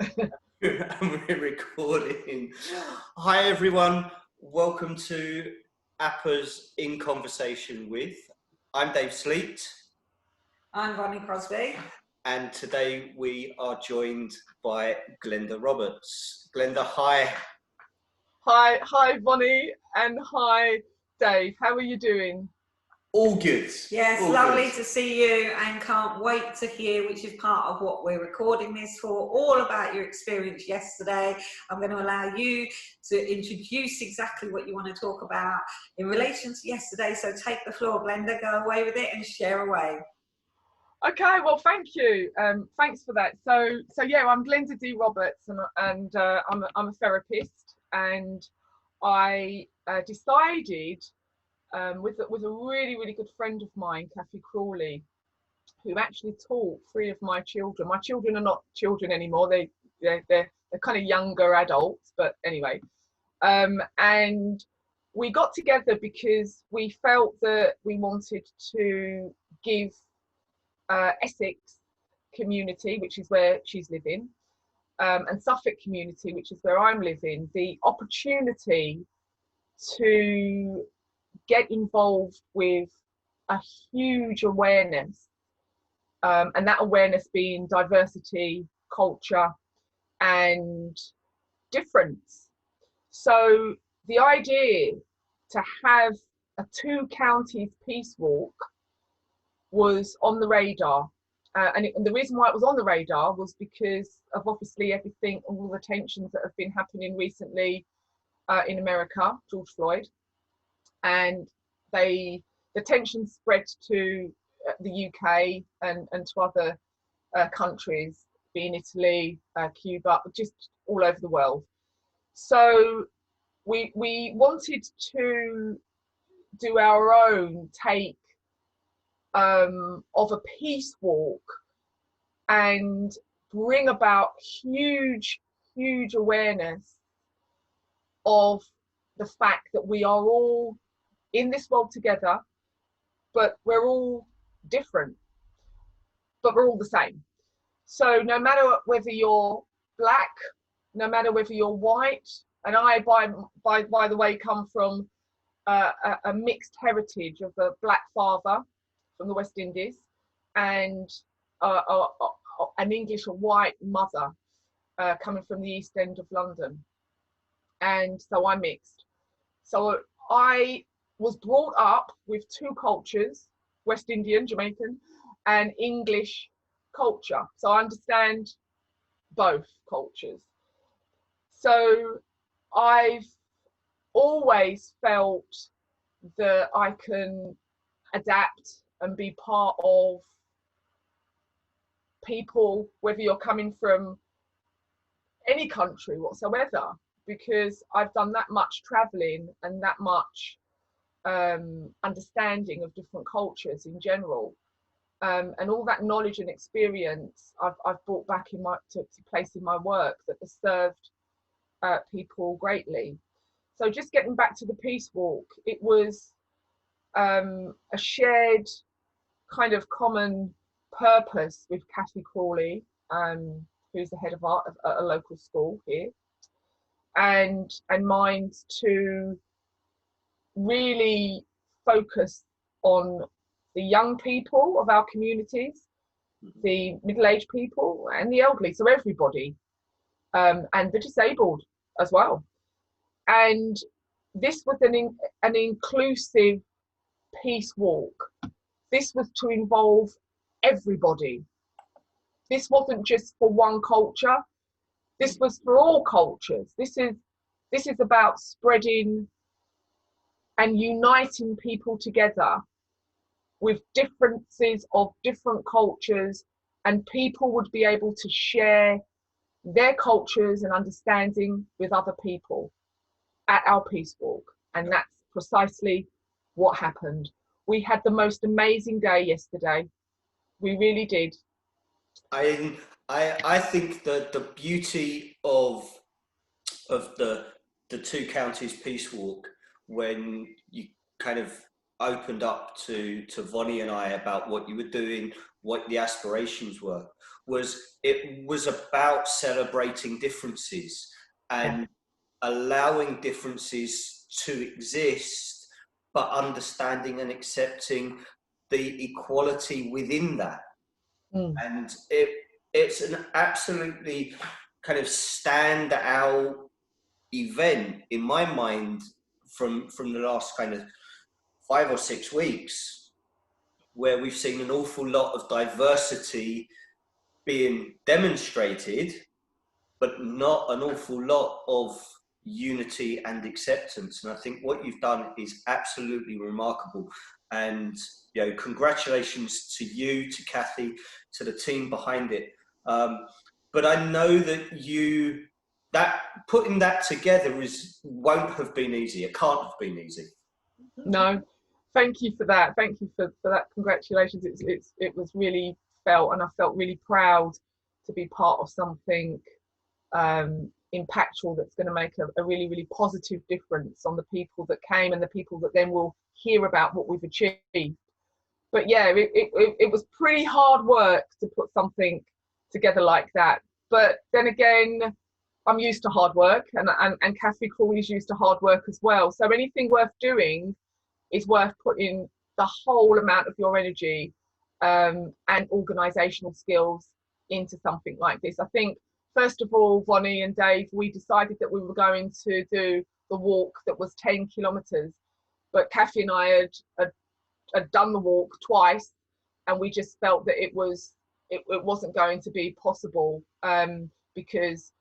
And we're recording. Hi everyone, welcome to APPA's In Conversation With. I'm Dave Sleet. I'm Bonnie Crosby. And today we are joined by Glenda Roberts. Glenda, hi. Hi Bonnie, and hi Dave. How are you doing? All good. Yes, all lovely good. to see you, and can't wait to hear, which is part of what we're recording this for, all about your experience yesterday. I'm going to allow you to introduce exactly what you want to talk about in relation to yesterday. So take the floor, Glenda, go away with it and share away. Okay, well, thank you. Thanks for that. So yeah, I'm Glenda D Roberts, and I'm a therapist, and I decided with a really good friend of mine, Kathy Crawley, who actually taught 3 of my children. My children are not children anymore; they're kind of younger adults, but anyway. And we got together because we felt that we wanted to give Essex community, which is where she's living, and Suffolk community, which is where I'm living, the opportunity to get involved with a huge awareness, and that awareness being diversity, culture, and difference. So the idea to have a 2 counties peace walk was on the radar. And the reason why it was on the radar was because of obviously everything, all the tensions that have been happening recently in America, George Floyd, and the tensions spread to the UK and to other countries, being Italy, Cuba, just all over the world. So we wanted to do our own take of a peace walk and bring about huge awareness of the fact that we are all in this world together, but we're all different, but we're all the same. So no matter whether you're black, no matter whether you're white, and I, by the way, come from a mixed heritage of a black father from the West Indies and an English or white mother coming from the East End of London. And so I'm mixed. So I was brought up with 2 cultures, West Indian, Jamaican, and English culture. So I understand both cultures. So I've always felt that I can adapt and be part of people, whether you're coming from any country whatsoever, because I've done that much traveling and that much understanding of different cultures in general, and all that knowledge and experience I've brought back to place in my work that has served people greatly. So just getting back to the peace walk, it was a shared kind of common purpose with Kathy Crawley, who's the head of art at a local school here, and mine to really focus on the young people of our communities, the middle-aged people and the elderly, so everybody, and the disabled as well. And this was an inclusive peace walk. This was to involve everybody. This wasn't just for one culture. This was for all cultures. This is about spreading and uniting people together with differences of different cultures, and people would be able to share their cultures and understanding with other people at our peace walk. And that's precisely what happened. We had the most amazing day yesterday. We really did. I think that the beauty of the 2 counties peace walk, when you kind of opened up to Vonnie and I about what you were doing, what the aspirations were, was it was about celebrating differences and allowing differences to exist, but understanding and accepting the equality within that. And it's an absolutely kind of standout event in my mind from the last kind of 5 or 6 weeks, where we've seen an awful lot of diversity being demonstrated, but not an awful lot of unity and acceptance. And I think what you've done is absolutely remarkable. And congratulations to you, to Kathy, to the team behind it. But I know that putting that together won't have been easy. It can't have been easy. No, thank you for that. Thank you for that. Congratulations. It was really felt, and I felt really proud to be part of something impactful that's going to make a really, really positive difference on the people that came and the people that then will hear about what we've achieved. But yeah, it was pretty hard work to put something together like that. But then again, I'm used to hard work, and Kathy Crawley's used to hard work as well. So anything worth doing is worth putting the whole amount of your energy and organisational skills into something like this. I think, first of all, Bonnie and Dave, we decided that we were going to do the walk that was 10 kilometres, but Kathy and I had done the walk twice, and we just felt that it wasn't going to be possible because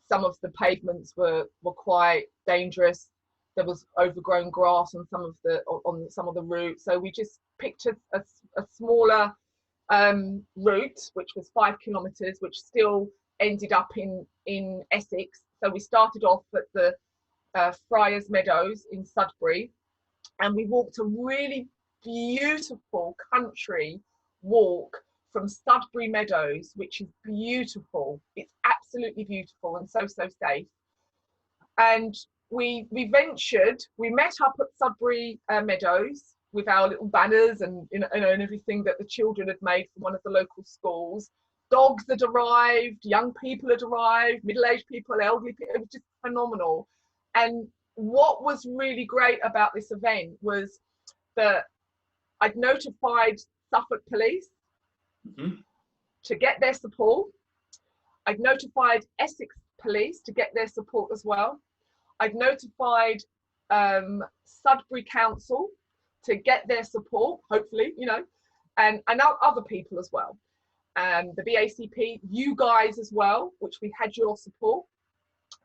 some of the pavements were quite dangerous. There was overgrown grass on some of the routes, so we just picked a smaller route, which was 5 kilometres, which still ended up in Essex. So we started off at the Friars Meadows in Sudbury, and we walked a really beautiful country walk from Sudbury Meadows, which is beautiful. It's absolutely beautiful and so safe. And we met up at Sudbury Meadows with our little banners and and everything that the children had made from one of the local schools. Dogs had arrived, young people had arrived, middle-aged people, elderly people. It was just phenomenal. And what was really great about this event was that I'd notified Suffolk Police to get their support. I'd notified Essex Police to get their support as well. I'd notified Sudbury Council to get their support, hopefully, and other people as well. The BACP, you guys as well, which we had your support.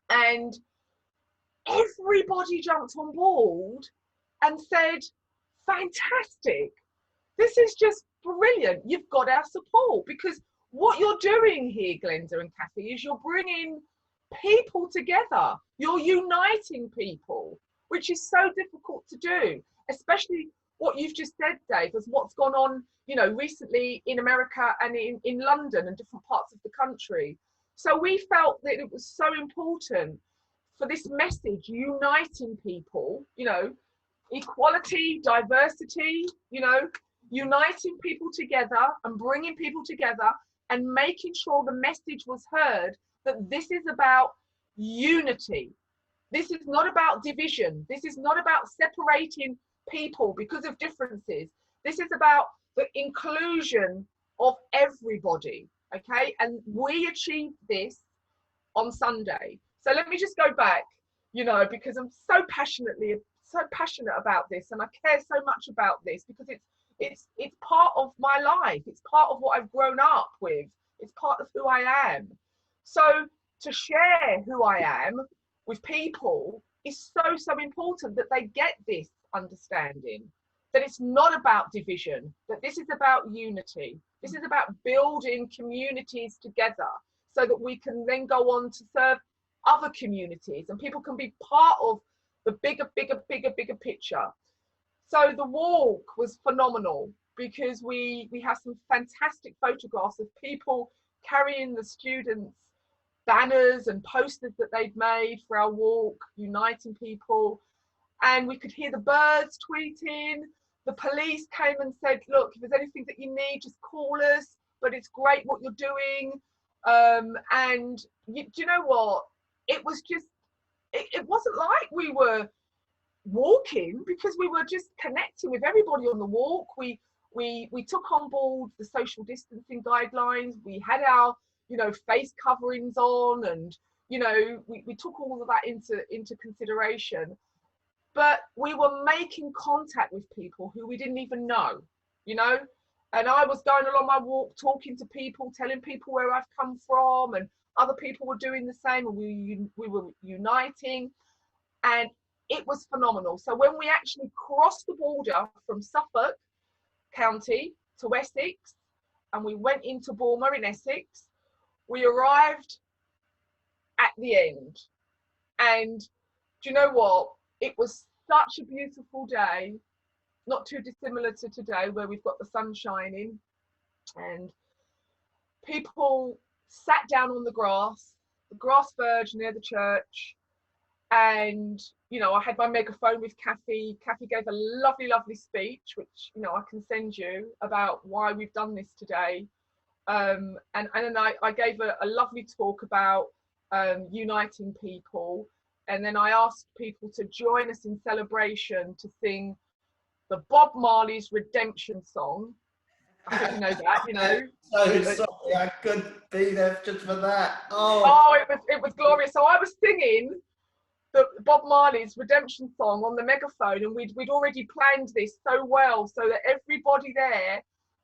And everybody jumped on board and said, fantastic, this is just brilliant, you've got our support. Because what you're doing here, Glenda and Kathy, is you're bringing people together, you're uniting people, which is so difficult to do, especially what you've just said, Dave, as what's gone on, recently in America and in London and different parts of the country. So we felt that it was so important for this message, uniting people, equality, diversity, uniting people together and bringing people together and making sure the message was heard that this is about unity. This is not about division. This is not about separating people because of differences. This is about the inclusion of everybody, okay? And we achieved this on Sunday. So let me just go back, because I'm so passionate about this, and I care so much about this because it's part of my life. It's part of what I've grown up with. It's part of who I am. So to share who I am with people is so important, that they get this understanding, that it's not about division, that this is about unity. This is about building communities together so that we can then go on to serve other communities and people can be part of the bigger picture. So the walk was phenomenal because we have some fantastic photographs of people carrying the students' banners and posters that they'd made for our walk, uniting people. And we could hear the birds tweeting. The police came and said, look, if there's anything that you need, just call us. but it's great what you're doing. And do you know what? It was just, it wasn't like we were walking, because we were just connecting with everybody on the walk. We took on board the social distancing guidelines. We had our, you know, face coverings on, and, you know, we took all of that into consideration. But we were making contact with people who we didn't even know, you know. And I was going along my walk, talking to people, telling people where I've come from, and other people were doing the same, and we were uniting, and it was phenomenal. So when we actually crossed the border from Suffolk County to Essex, and we went into Bournemouth in Essex, we arrived at the end. And do you know what? It was such a beautiful day, not too dissimilar to today, where we've got the sun shining, and people sat down on the grass verge near the church. And, you know, I had my megaphone with Kathy. Kathy gave a lovely, lovely speech, which, you know, I can send you, about why we've done this today. And then I gave a lovely talk about uniting people. And then I asked people to join us in celebration to sing the Bob Marley's Redemption song. I think you know that, you know. So sorry, I couldn't be there just for that. Oh, it was glorious. So I was singing the Bob Marley's Redemption song on the megaphone, and we'd already planned this so well, so that everybody there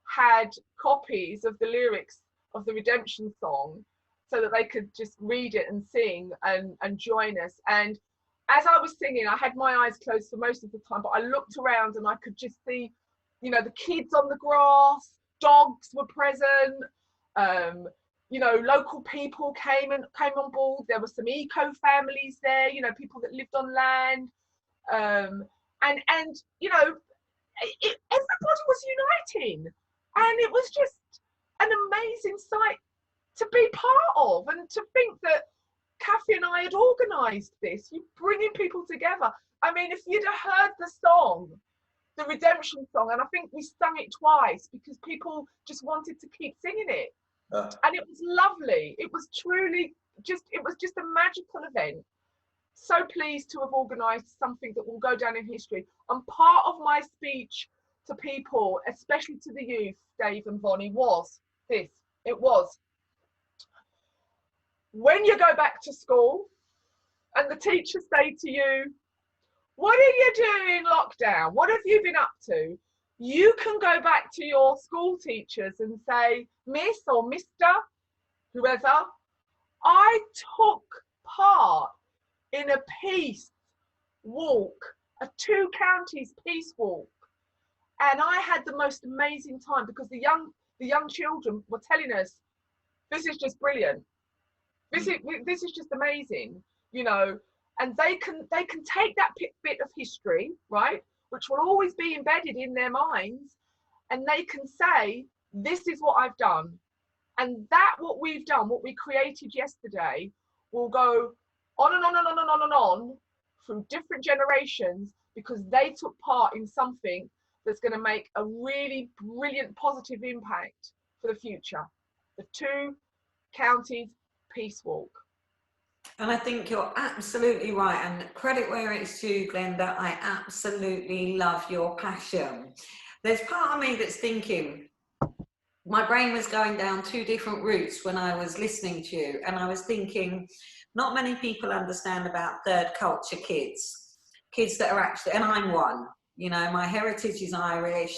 had copies of the lyrics of the Redemption song, so that they could just read it and sing and join us. And as I was singing, I had my eyes closed for most of the time, but I looked around and I could just see, you know, the kids on the grass, dogs were present, you know, local people came on board. There were some eco families there, you know, people that lived on land, and you know, everybody was uniting, and it was just an amazing sight to be part of, and to think that Kathy and I had organised this. You bringing people together. I mean, if you'd have heard the song, the Redemption song, and I think we sung it twice because people just wanted to keep singing it. And it was lovely. It was truly it was just a magical event. So pleased to have organised something that will go down in history. And part of my speech to people, especially to the youth, Dave and Bonnie, was this. It was, when you go back to school and the teachers say to you, what are you doing in lockdown? What have you been up to? You can go back to your school teachers and say, Miss or Mr, whoever, I took part in a peace walk, a 2 counties peace walk. And I had the most amazing time, because the young children were telling us, this is just brilliant. This is just amazing, you know. And they can take that bit of history, right, which will always be embedded in their minds, and they can say, this is what I've done. And that what we've done, what we created yesterday, will go on and on and on and on and on through different generations, because they took part in something that's going to make a really brilliant positive impact for the future. The 2 counties peace walk. And I think you're absolutely right, and credit where it's due, Glenda. I absolutely love your passion. There's part of me that's thinking, my brain was going down 2 different routes when I was listening to you, and I was thinking, not many people understand about third culture kids that are actually, and I'm one, you know, my heritage is Irish,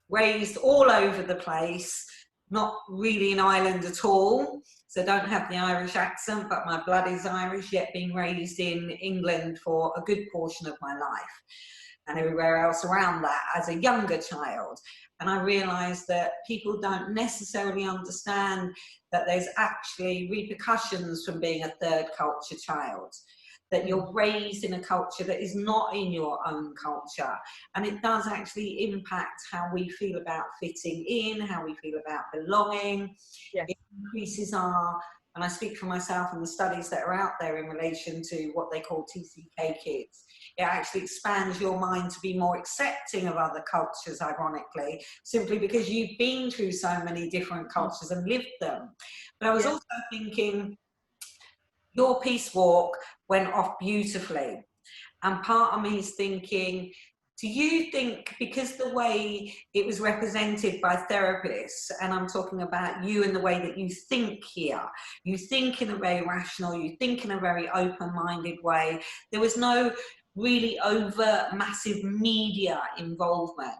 raised all over the place, not really in Ireland at all, so don't have the Irish accent, but my blood is Irish, yet being raised in England for a good portion of my life, and everywhere else around that as a younger child. And I realised that people don't necessarily understand that there's actually repercussions from being a third culture child, that you're raised in a culture that is not in your own culture. And it does actually impact how we feel about fitting in, how we feel about belonging. Yes. It increases our and I speak for myself and the studies that are out there in relation to what they call TCK kids, it actually expands your mind to be more accepting of other cultures, ironically, simply because you've been through so many different cultures and lived them. But I was also thinking, your peace walk went off beautifully. And part of me is thinking, do you think, because the way it was represented by therapists, and I'm talking about you and the way that you think here, you think in a very rational, you think in a very open-minded way, there was no really overt, massive media involvement.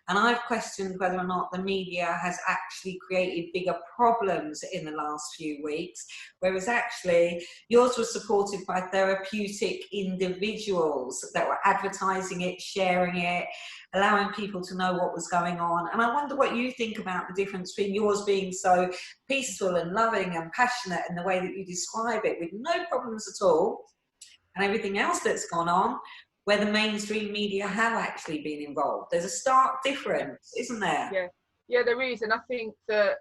And I've questioned whether or not the media has actually created bigger problems in the last few weeks, whereas actually yours was supported by therapeutic individuals that were advertising it, sharing it, allowing people to know what was going on. And I wonder what you think about the difference between yours being so peaceful and loving and passionate in the way that you describe it, with no problems at all, and everything else that's gone on, where the mainstream media have actually been involved. There's a stark difference, isn't there? Yeah, there is. And I think that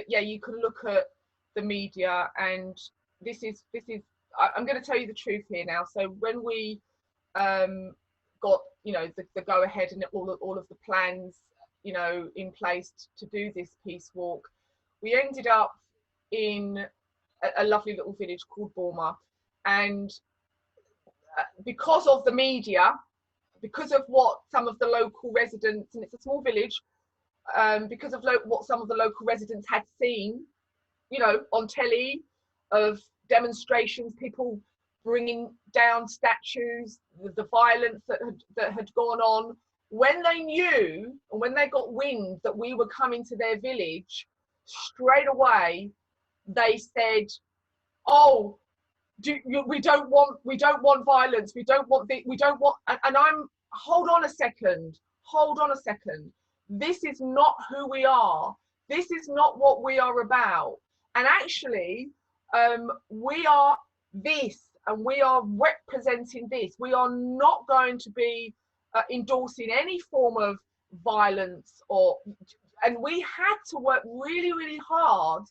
you can look at the media, and this is I'm going to tell you the truth here now. So when we got the go ahead and all of the plans in place to do this peace walk, we ended up in a lovely little village called Borma, and because of the media, because of what some of the local residents, and it's a small village, because of what some of the local residents had seen, on telly, of demonstrations, people bringing down statues, the violence that had gone on. When they knew, and when they got wind that we were coming to their village, straight away they said, "Oh, we don't want violence. We don't want." And I'm, hold on a second. This is not who we are. This is not what we are about. And actually, we are this, and we are representing this. We are not going to be endorsing any form of violence, and we had to work really, really hard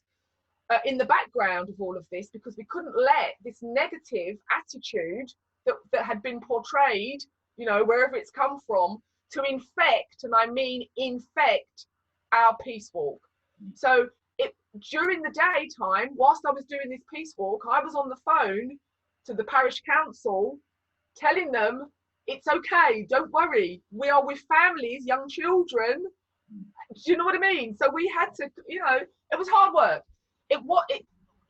in the background of all of this, because we couldn't let this negative attitude that had been portrayed, wherever it's come from, to infect, and I mean infect, our peace walk. So during the daytime, whilst I was doing this peace walk, I was on the phone to the parish council telling them, it's okay, don't worry, we are with families, young children. Do you know what I mean? So we had to, it was hard work.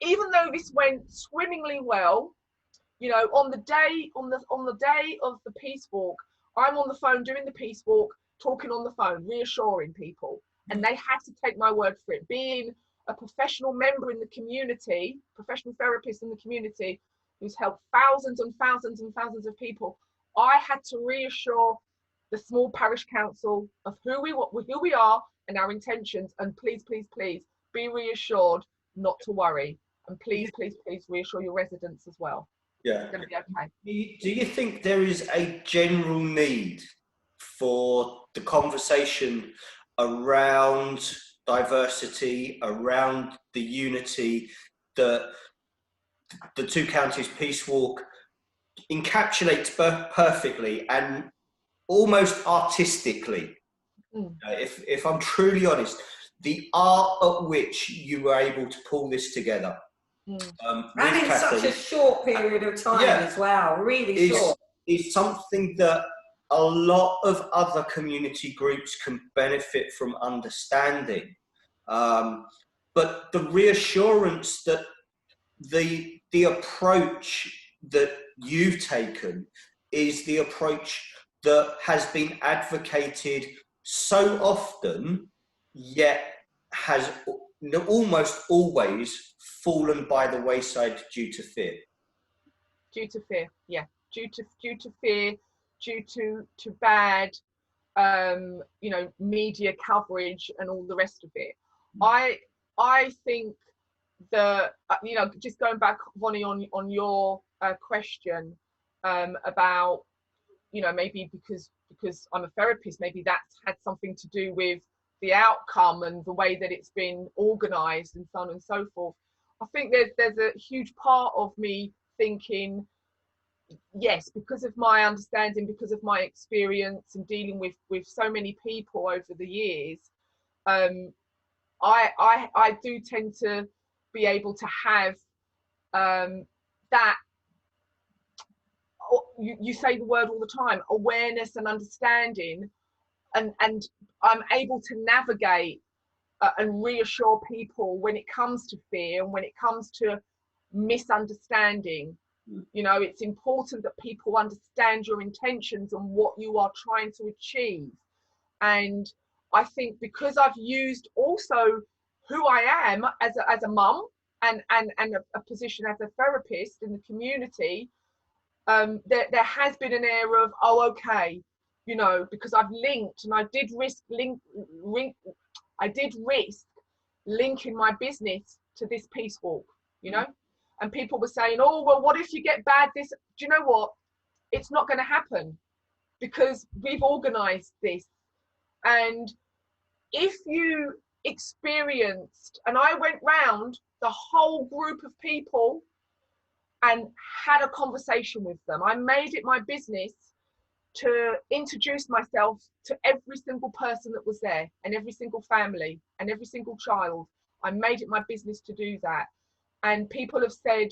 Even though this went swimmingly well, on the day of the peace walk, I'm on the phone doing the peace walk, talking on the phone, reassuring people, and they had to take my word for it. Being a professional member in the community, professional therapist in the community, who's helped thousands and thousands and thousands of people, I had to reassure the small parish council of who we are and our intentions, and please be reassured not to worry, and please reassure your residents as well. Yeah. It's going to be okay. Do you think there is a general need for the conversation around diversity, around the unity that the Two Counties Peace Walk encapsulates perfectly and almost artistically? If I'm truly honest, the art at which you were able to pull this together. And in such a short period of time as well, really short. Is something that a lot of other community groups can benefit from understanding. But the reassurance that the approach that you've taken is the approach that has been advocated so often, yet has almost always fallen by the wayside due to fear. Due to fear, yeah. Due to fear, due to bad, media coverage and all the rest of it. I think that, just going back, Vonnie, on your question about, maybe because I'm a therapist, maybe that's had something to do with the outcome and the way that it's been organised and so on and so forth, I think there's a huge part of me thinking, yes, because of my understanding, because of my experience and dealing with so many people over the years, I do tend to be able to have that, you say the word all the time, awareness and understanding, and I'm able to navigate and reassure people when it comes to fear and when it comes to misunderstanding. You know, it's important that people understand your intentions and what you are trying to achieve. And I think because I've used also who I am as a mum and a position as a therapist in the community, there has been an air of, oh, okay, you know, because I've linked, and I did risk linking my business to this peace walk, you know. And people were saying, oh, well, what if you get bad this? Do you know what? It's not going to happen because we've organised this. And if you experienced, and I went round the whole group of people and had a conversation with them, I made it my business to introduce myself to every single person that was there, and every single family and every single child. I made it my business to do that. And people have said,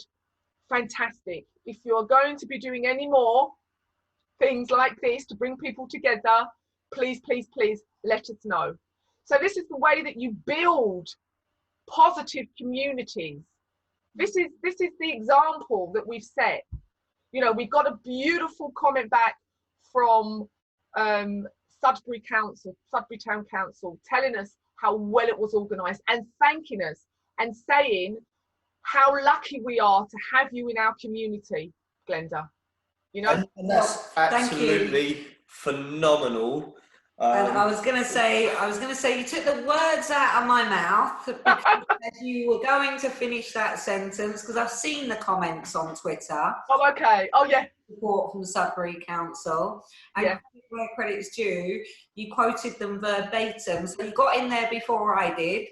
fantastic, if you're going to be doing any more things like this to bring people together, please, please, please let us know. So this is the way that you build positive communities. This is the example that we've set. You know, we got a beautiful comment back from Sudbury Town Council, telling us how well it was organised and thanking us and saying how lucky we are to have you in our community, Glenda. You know, and that's absolutely phenomenal. And I was going to say, you took the words out of my mouth because as you were going to finish that sentence, because I've seen the comments on Twitter. Oh, okay. Oh, yeah. Support from Sudbury Council, and yeah, where credit's due, you quoted them verbatim, so you got in there before I did.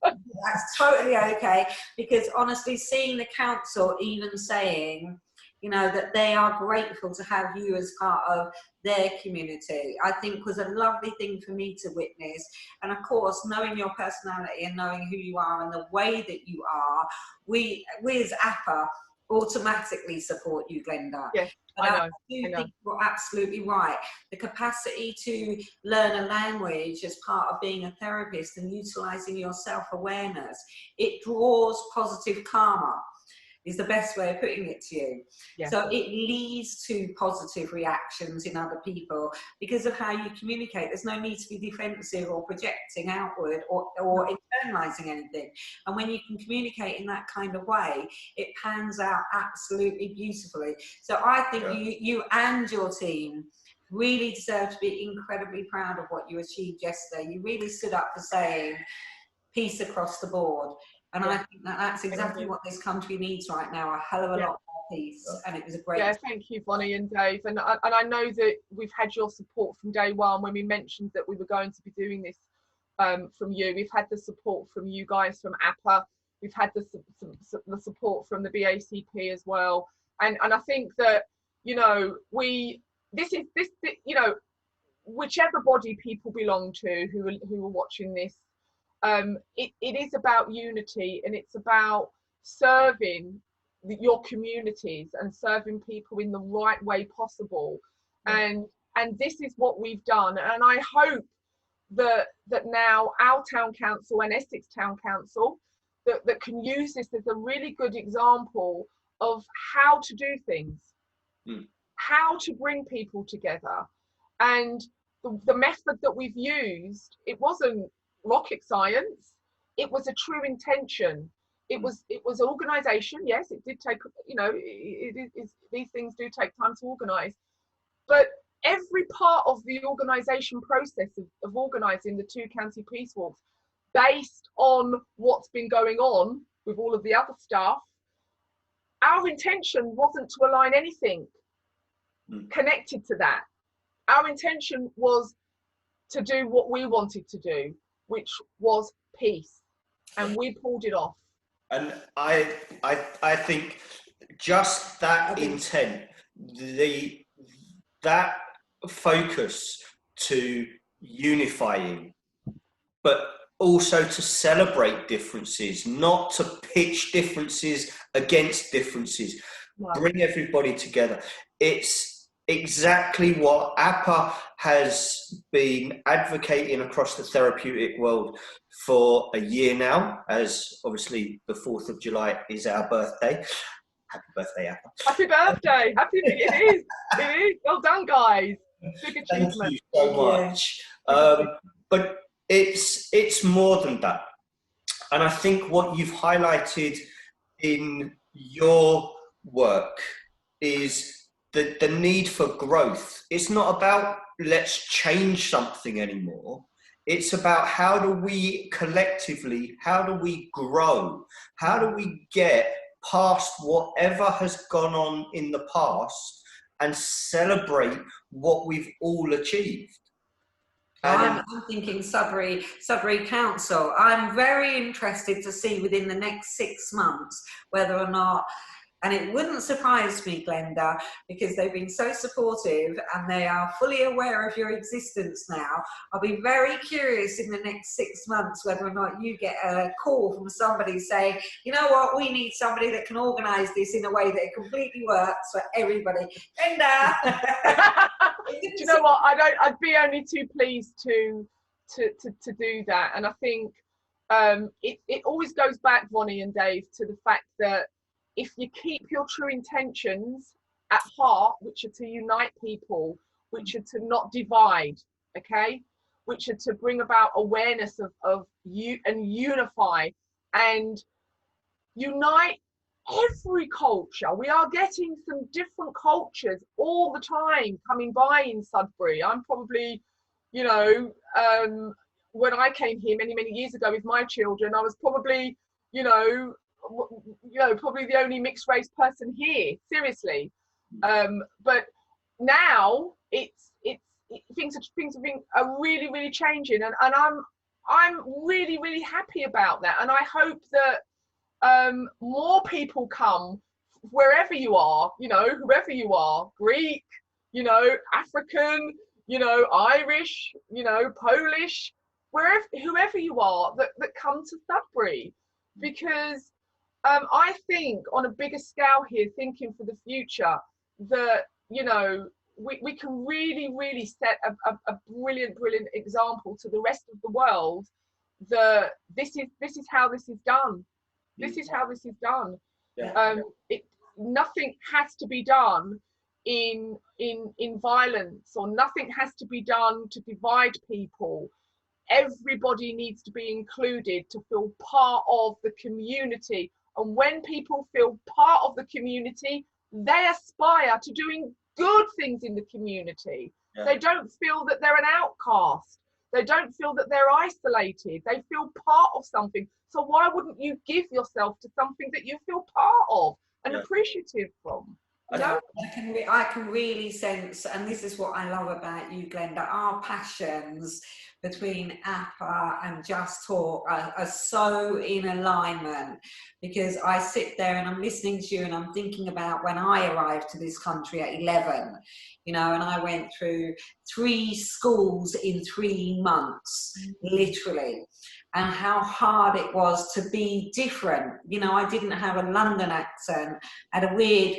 That's totally okay, because honestly, seeing the council even saying, you know, that they are grateful to have you as part of their community, I think was a lovely thing for me to witness. And of course, knowing your personality and knowing who you are and the way that you are, we as APA automatically support you, Glenda. Yes, but I know. think you're absolutely right. The capacity to learn a language as part of being a therapist and utilising your self-awareness, it draws positive karma, is the best way of putting it to you. Yeah. So it leads to positive reactions in other people because of how you communicate. There's no need to be defensive or projecting outward or internalising anything. And when you can communicate in that kind of way, it pans out absolutely beautifully. So I think you and your team really deserve to be incredibly proud of what you achieved yesterday. You really stood up for saying peace across the board. And I think that's exactly what this country needs right now, a hell of a lot more peace. And it was a great... Yeah, thank you, Bonnie and Dave. And I know that we've had your support from day one when we mentioned that we were going to be doing this from you. We've had the support from you guys from APA. We've had the support from the BACP as well. And I think that, you know, this, you know, whichever body people belong to who are watching this, it is about unity, and it's about serving your communities and serving people in the right way possible. And this is what we've done, and I hope that now our town council and Essex Town Council that can use this as a really good example of how to do things, how to bring people together. And the method that we've used, it wasn't rocket science, it was a true intention. It was organization. Yes, it did take, you know, these things do take time to organize, but every part of the organization process of organizing the 2 county peace walks, based on what's been going on with all of the other stuff, our intention wasn't to align anything connected to that. Our intention was to do what we wanted to do, which was peace, and we pulled it off. And I think just that intent, that focus to unifying, but also to celebrate differences, not to pitch differences against differences, bring everybody together. It's exactly what APA has been advocating across the therapeutic world for a year now, as obviously the 4th of July is our birthday. Happy birthday, APA. Happy birthday. It is. Well done, guys. Big achievement. Thank you so much. But it's more than that. And I think what you've highlighted in your work is the need for growth. It's not about let's change something anymore. It's about how do we collectively, how do we grow? How do we get past whatever has gone on in the past and celebrate what we've all achieved? I'm thinking Sudbury Council. I'm very interested to see within the next 6 months whether or not, and it wouldn't surprise me, Glenda, because they've been so supportive and they are fully aware of your existence now. I'll be very curious in the next 6 months whether or not you get a call from somebody saying, you know what, we need somebody that can organise this in a way that it completely works for everybody. Glenda! Do you know what? I'd be only too pleased to do that. And I think it always goes back, Vonnie and Dave, to the fact that if you keep your true intentions at heart, which are to unite people, which are to not divide, okay, which are to bring about awareness of you and unify and unite every culture. We are getting some different cultures all the time coming by in Sudbury. I'm probably, you know, when I came here many years ago with my children, I was probably, probably the only mixed race person here, seriously. But now things are really changing, and I'm really happy about that, and I hope that more people come, wherever you are, whoever you are, Greek, African, Irish, Polish, whoever you are, that come to Sudbury, because I think on a bigger scale here, thinking for the future, that we can really set a brilliant example to the rest of the world that this is how this is done. This is how this is done. Yeah. Nothing has to be done in violence, or nothing has to be done to divide people. Everybody needs to be included to feel part of the community. And when people feel part of the community, they aspire to doing good things in the community. Yeah. They don't feel that they're an outcast. They don't feel that they're isolated. They feel part of something. So why wouldn't you give yourself to something that you feel part of and appreciative from? I can really sense, and this is what I love about you, Glenda, our passions between APA and Just Talk are so in alignment, because I sit there and I'm listening to you and I'm thinking about when I arrived to this country at 11, and I went through 3 schools in 3 months, literally, and how hard it was to be different. I didn't have a London accent, I had a weird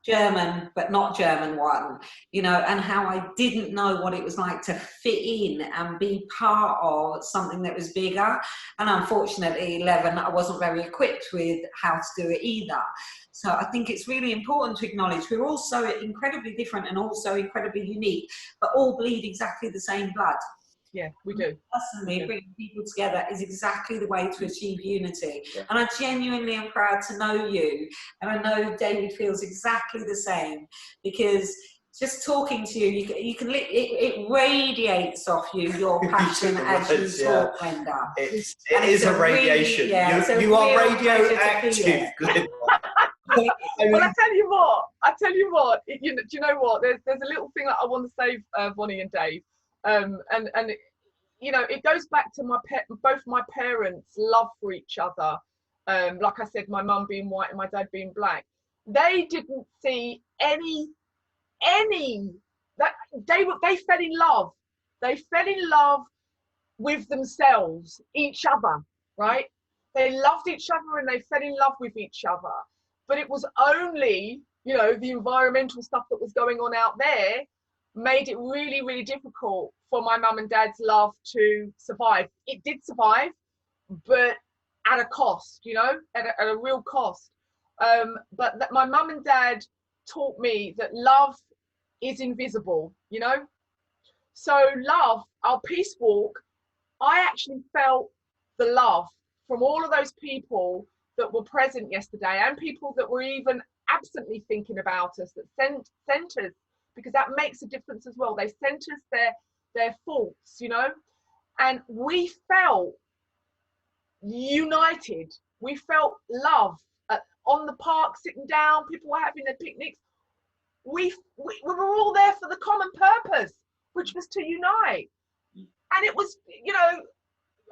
German but not German one, and how I didn't know what it was like to fit in and be part of something that was bigger. And unfortunately, 11, I wasn't very equipped with how to do it either. So I think it's really important to acknowledge we're all so incredibly different and also incredibly unique, but all bleed exactly the same blood. Yeah, we do. Personally, bringing people together is exactly the way to achieve unity. Yeah. And I genuinely am proud to know you. And I know David feels exactly the same, because just talking to you, it radiates off you, your passion as you talk, Glenda. It is a radiation. Really, you are radioactive, Glenda. Well, I tell you what, do you know what? There's a little thing that I want to say, Vonnie and Dave. And you know, it goes back to both my parents' love for each other. Like I said, my mum being white and my dad being black. They didn't see any that they fell in love. They fell in love with themselves, each other, right? They loved each other and they fell in love with each other. But it was only, you know, the environmental stuff that was going on out there made it really, really difficult for my mum and dad's love to survive. It did survive, but at a cost, you know, at a real cost. But that my mum and dad taught me that love is invisible, you know. So love, our peace walk, I actually felt the love from all of those people that were present yesterday, and people that were even absently thinking about us, that sent us, because that makes a difference as well. They sent us their thoughts, you know, and we felt united. We felt love on the park, sitting down, people were having their picnics. We were all there for the common purpose, which was to unite. And it was, you know,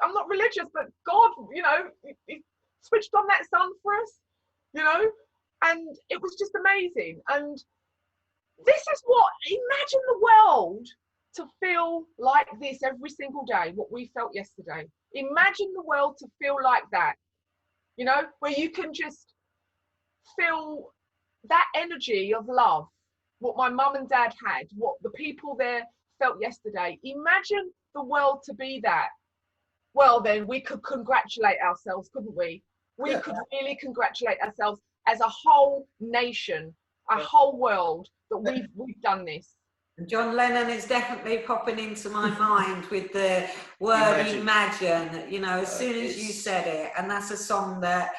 I'm not religious, but God, you know, he switched on that sun for us, you know, and it was just amazing. And this is what, imagine the world to feel like this every single day, what we felt yesterday. Imagine the world to feel like that, you know, where you can just feel that energy of love, what my mum and dad had, what the people there felt yesterday. Imagine the world to be that. Well, then we could congratulate ourselves, couldn't we? We could really congratulate ourselves as a whole nation, a whole world, that we've done this. John Lennon is definitely popping into my mind with the word imagine, you know, as soon as you said it. And that's a song that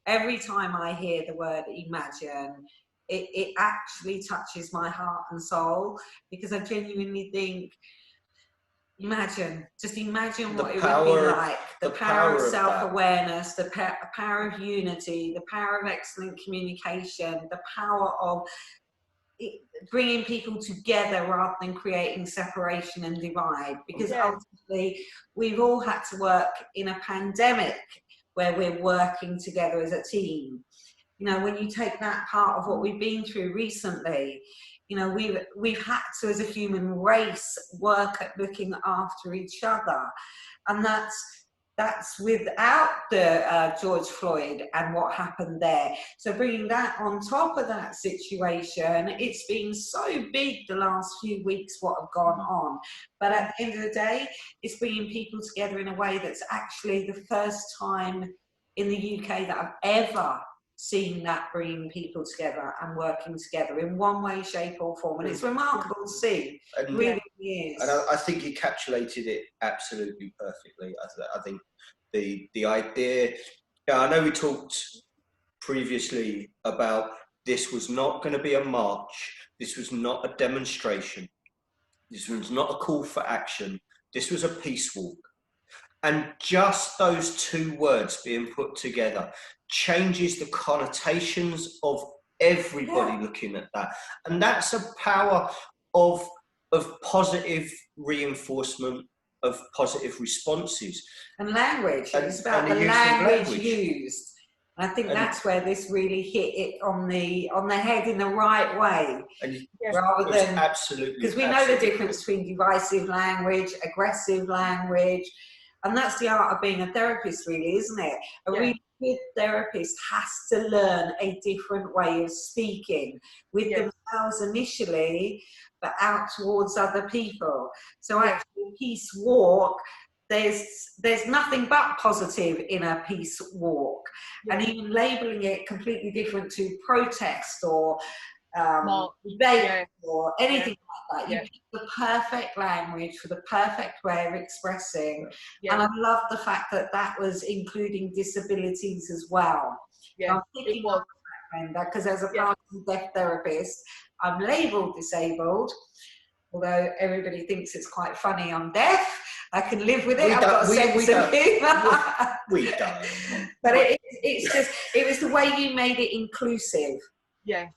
every time I hear the word imagine, it actually touches my heart and soul, because I genuinely think, just imagine what it would be like. The power of self-awareness, the power of unity, the power of excellent communication, the power of bringing people together rather than creating separation and divide. Because ultimately, we've all had to work in a pandemic where we're working together as a team. You know, when you take that part of what we've been through recently, you know, we've had to, as a human race, work at looking after each other. And that's without the George Floyd and what happened there. So bringing that on top of that situation, it's been so big the last few weeks what have gone on. But at the end of the day, it's bringing people together in a way that's actually the first time in the UK that I've ever seen that bringing people together and working together in one way, shape or form. And it's remarkable to see. It really is. And I think you encapsulated it absolutely perfectly. I think the idea, I know we talked previously about this was not going to be a march. This was not a demonstration. This was not a call for action. This was a peace walk. And just those two words being put together changes the connotations of everybody looking at that. And that's a power of positive reinforcement, of positive responses. And language. It's about the language used. And I think that's where this really hit it on the head in the right way. Rather than, absolutely. Because we know the difference between divisive language, aggressive language. And that's the art of being a therapist, really, isn't it? A really good therapist has to learn a different way of speaking with themselves initially, but out towards other people. So actually, peace walk, there's nothing but positive in a peace walk. And even labelling it completely different to protest or debate or anything like that. You pick the perfect language for the perfect way of expressing. And I love the fact that that was including disabilities as well. I'm thinking of that, because as a part-time deaf therapist, I'm labelled disabled, although everybody thinks it's quite funny I'm deaf. I can live with it. I've got a sense of humour. We don't. But it was the way you made it inclusive. Yes,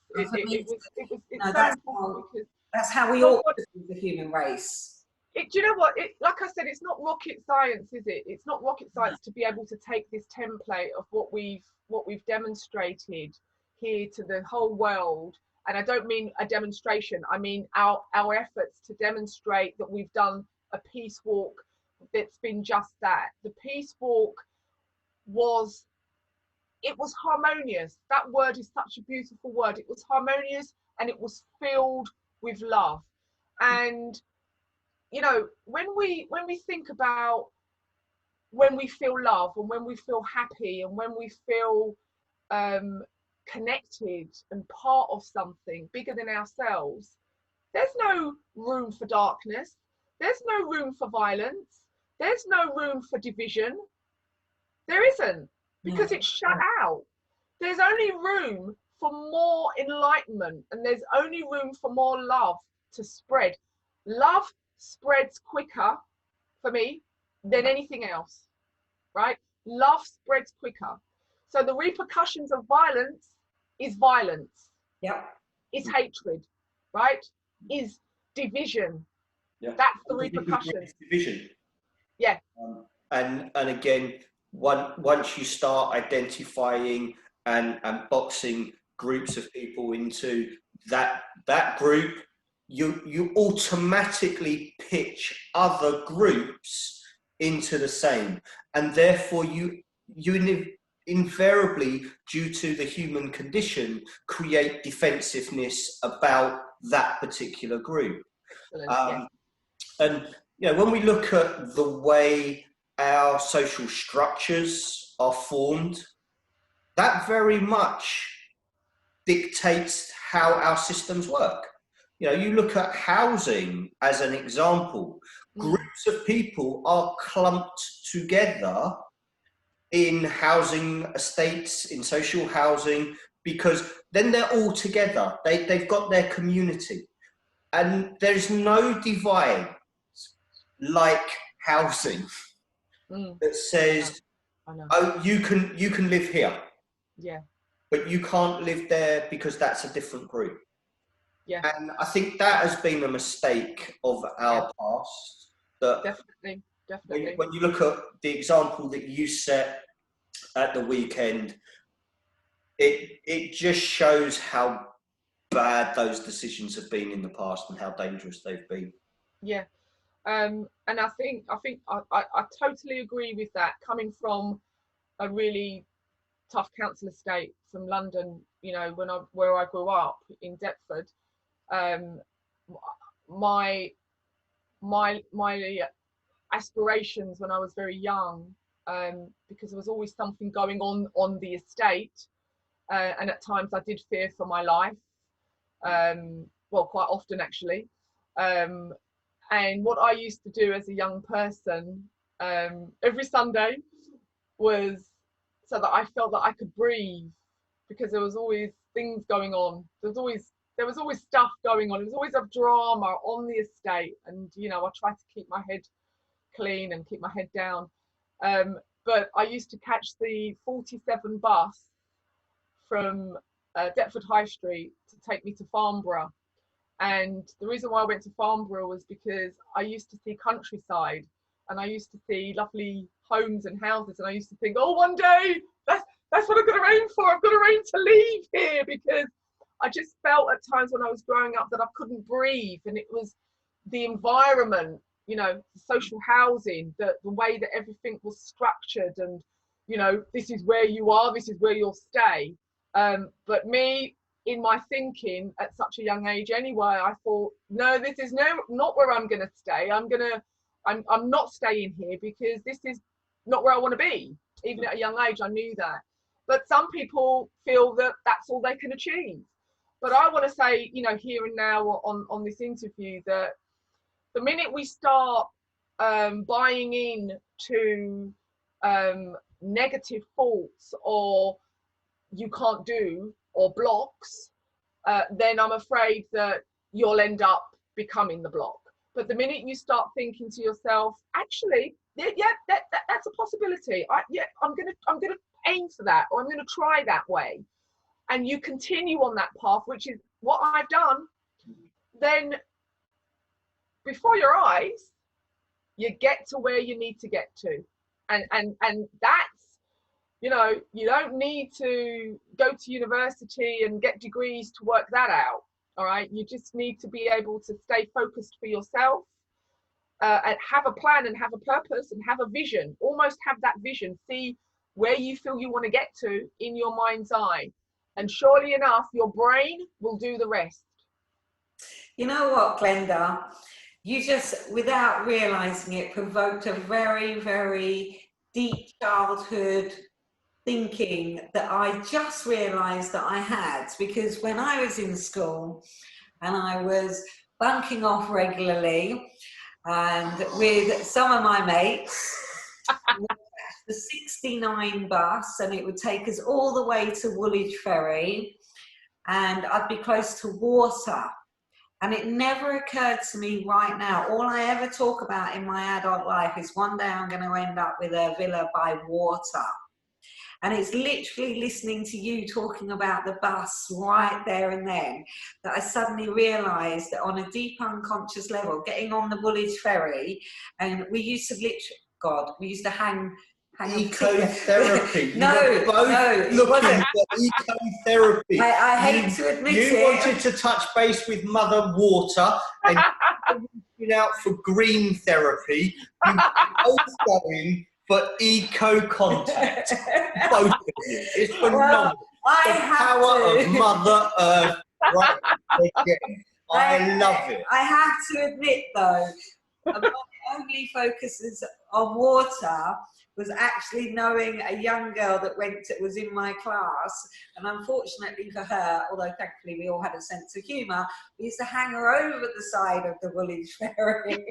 That's how we ought to be the human race. do you know what? Like I said, it's not rocket science, is it? It's not rocket science to be able to take this template of what we've demonstrated here to the whole world. And I don't mean a demonstration. I mean our efforts to demonstrate that we've done a peace walk that's been just that. The peace walk was harmonious. That word is such a beautiful word. It was harmonious and it was filled with love. And you know, when we think about when we feel love and when we feel happy and when we feel connected and part of something bigger than ourselves, there's no room for darkness, there's no room for violence, there's no room for division. There isn't, because it's shut out. There's only room for more enlightenment, and there's only room for more love to spread. Love spreads quicker for me than anything else, right? Love spreads quicker. So the repercussions of violence is violence. Yeah. Is hatred, right? Is division. Yeah. That's the repercussions. Division. Yeah. And again, once you start identifying and boxing groups of people into that group, you automatically pitch other groups into the same, and therefore you invariably, due to the human condition, create defensiveness about that particular group. Excellent, And you know, when we look at the way our social structures are formed, that very much dictates how our systems work. You know, you look at housing as an example. Groups of people are clumped together in housing estates, in social housing, because then they're all together. They've got their community. And there's no divide like housing that says, oh, you can live here. Yeah. But you can't live there because that's a different group. Yeah. And I think that has been a mistake of our past. That definitely. When you look at the example that you set at the weekend, it just shows how bad those decisions have been in the past and how dangerous they've been. Yeah. And I think I totally agree with that, coming from a really tough council estate from London, you know, where I grew up in Deptford. My aspirations when I was very young, because there was always something going on the estate, and at times I did fear for my life, well, quite often actually. And what I used to do as a young person, every Sunday, was so that I felt that I could breathe, because there was always things going on. There was always stuff going on. There was always a drama on the estate, and you know, I tried to keep my head clean and keep my head down. But I used to catch the 47 bus from Deptford High Street to take me to Farnborough. And the reason why I went to Farnborough was because I used to see countryside, and I used to see lovely homes and houses, and I used to think, oh, one day that's what I've got to aim for. I've got to aim to leave here, because I just felt at times when I was growing up that I couldn't breathe, and it was the environment, you know, social housing, the way that everything was structured, and you know, this is where you are, this is where you'll stay. But me, in my thinking at such a young age anyway, I thought, no, this is not where I'm going to stay. I'm not staying here, because this is not where I want to be. Even at a young age, I knew that. But some people feel that that's all they can achieve. But I want to say, you know, here and now on this interview, that the minute we start buying in to negative thoughts, or you can't do, or blocks, then I'm afraid that you'll end up becoming the block. But the minute you start thinking to yourself, actually, that's a possibility. I'm gonna aim for that, or I'm gonna try that way, and you continue on that path, which is what I've done, then before your eyes, you get to where you need to get to. And that's, you know, you don't need to go to university and get degrees to work that out. All right, you just need to be able to stay focused for yourself, and have a plan and have a purpose and have a vision. Almost have that vision, see where you feel you want to get to in your mind's eye, and surely enough your brain will do the rest. You know what, Glenda, you just, without realizing it, provoked a very, very deep childhood thinking that I just realized that I had, because when I was in school and I was bunking off regularly, and with some of my mates, the 69 bus, and it would take us all the way to Woolwich Ferry, and I'd be close to water. And it never occurred to me right now, all I ever talk about in my adult life is one day I'm going to end up with a villa by water. And it's literally listening to you talking about the bus right there and then that I suddenly realised that on a deep unconscious level, getting on the Woolwich Ferry, and we used to hang ecotherapy. No, it wasn't. Ecotherapy. I hate to admit it. You wanted to touch base with Mother Water and you out for green therapy. You both going for eco contact. Both of you. It's phenomenal. The power of Mother Earth. Right again. I love it. I have to admit though, my only focuses on water was actually knowing a young girl that was in my class, and unfortunately for her, although thankfully we all had a sense of humour, we used to hang her over the side of the Woolwich Ferry.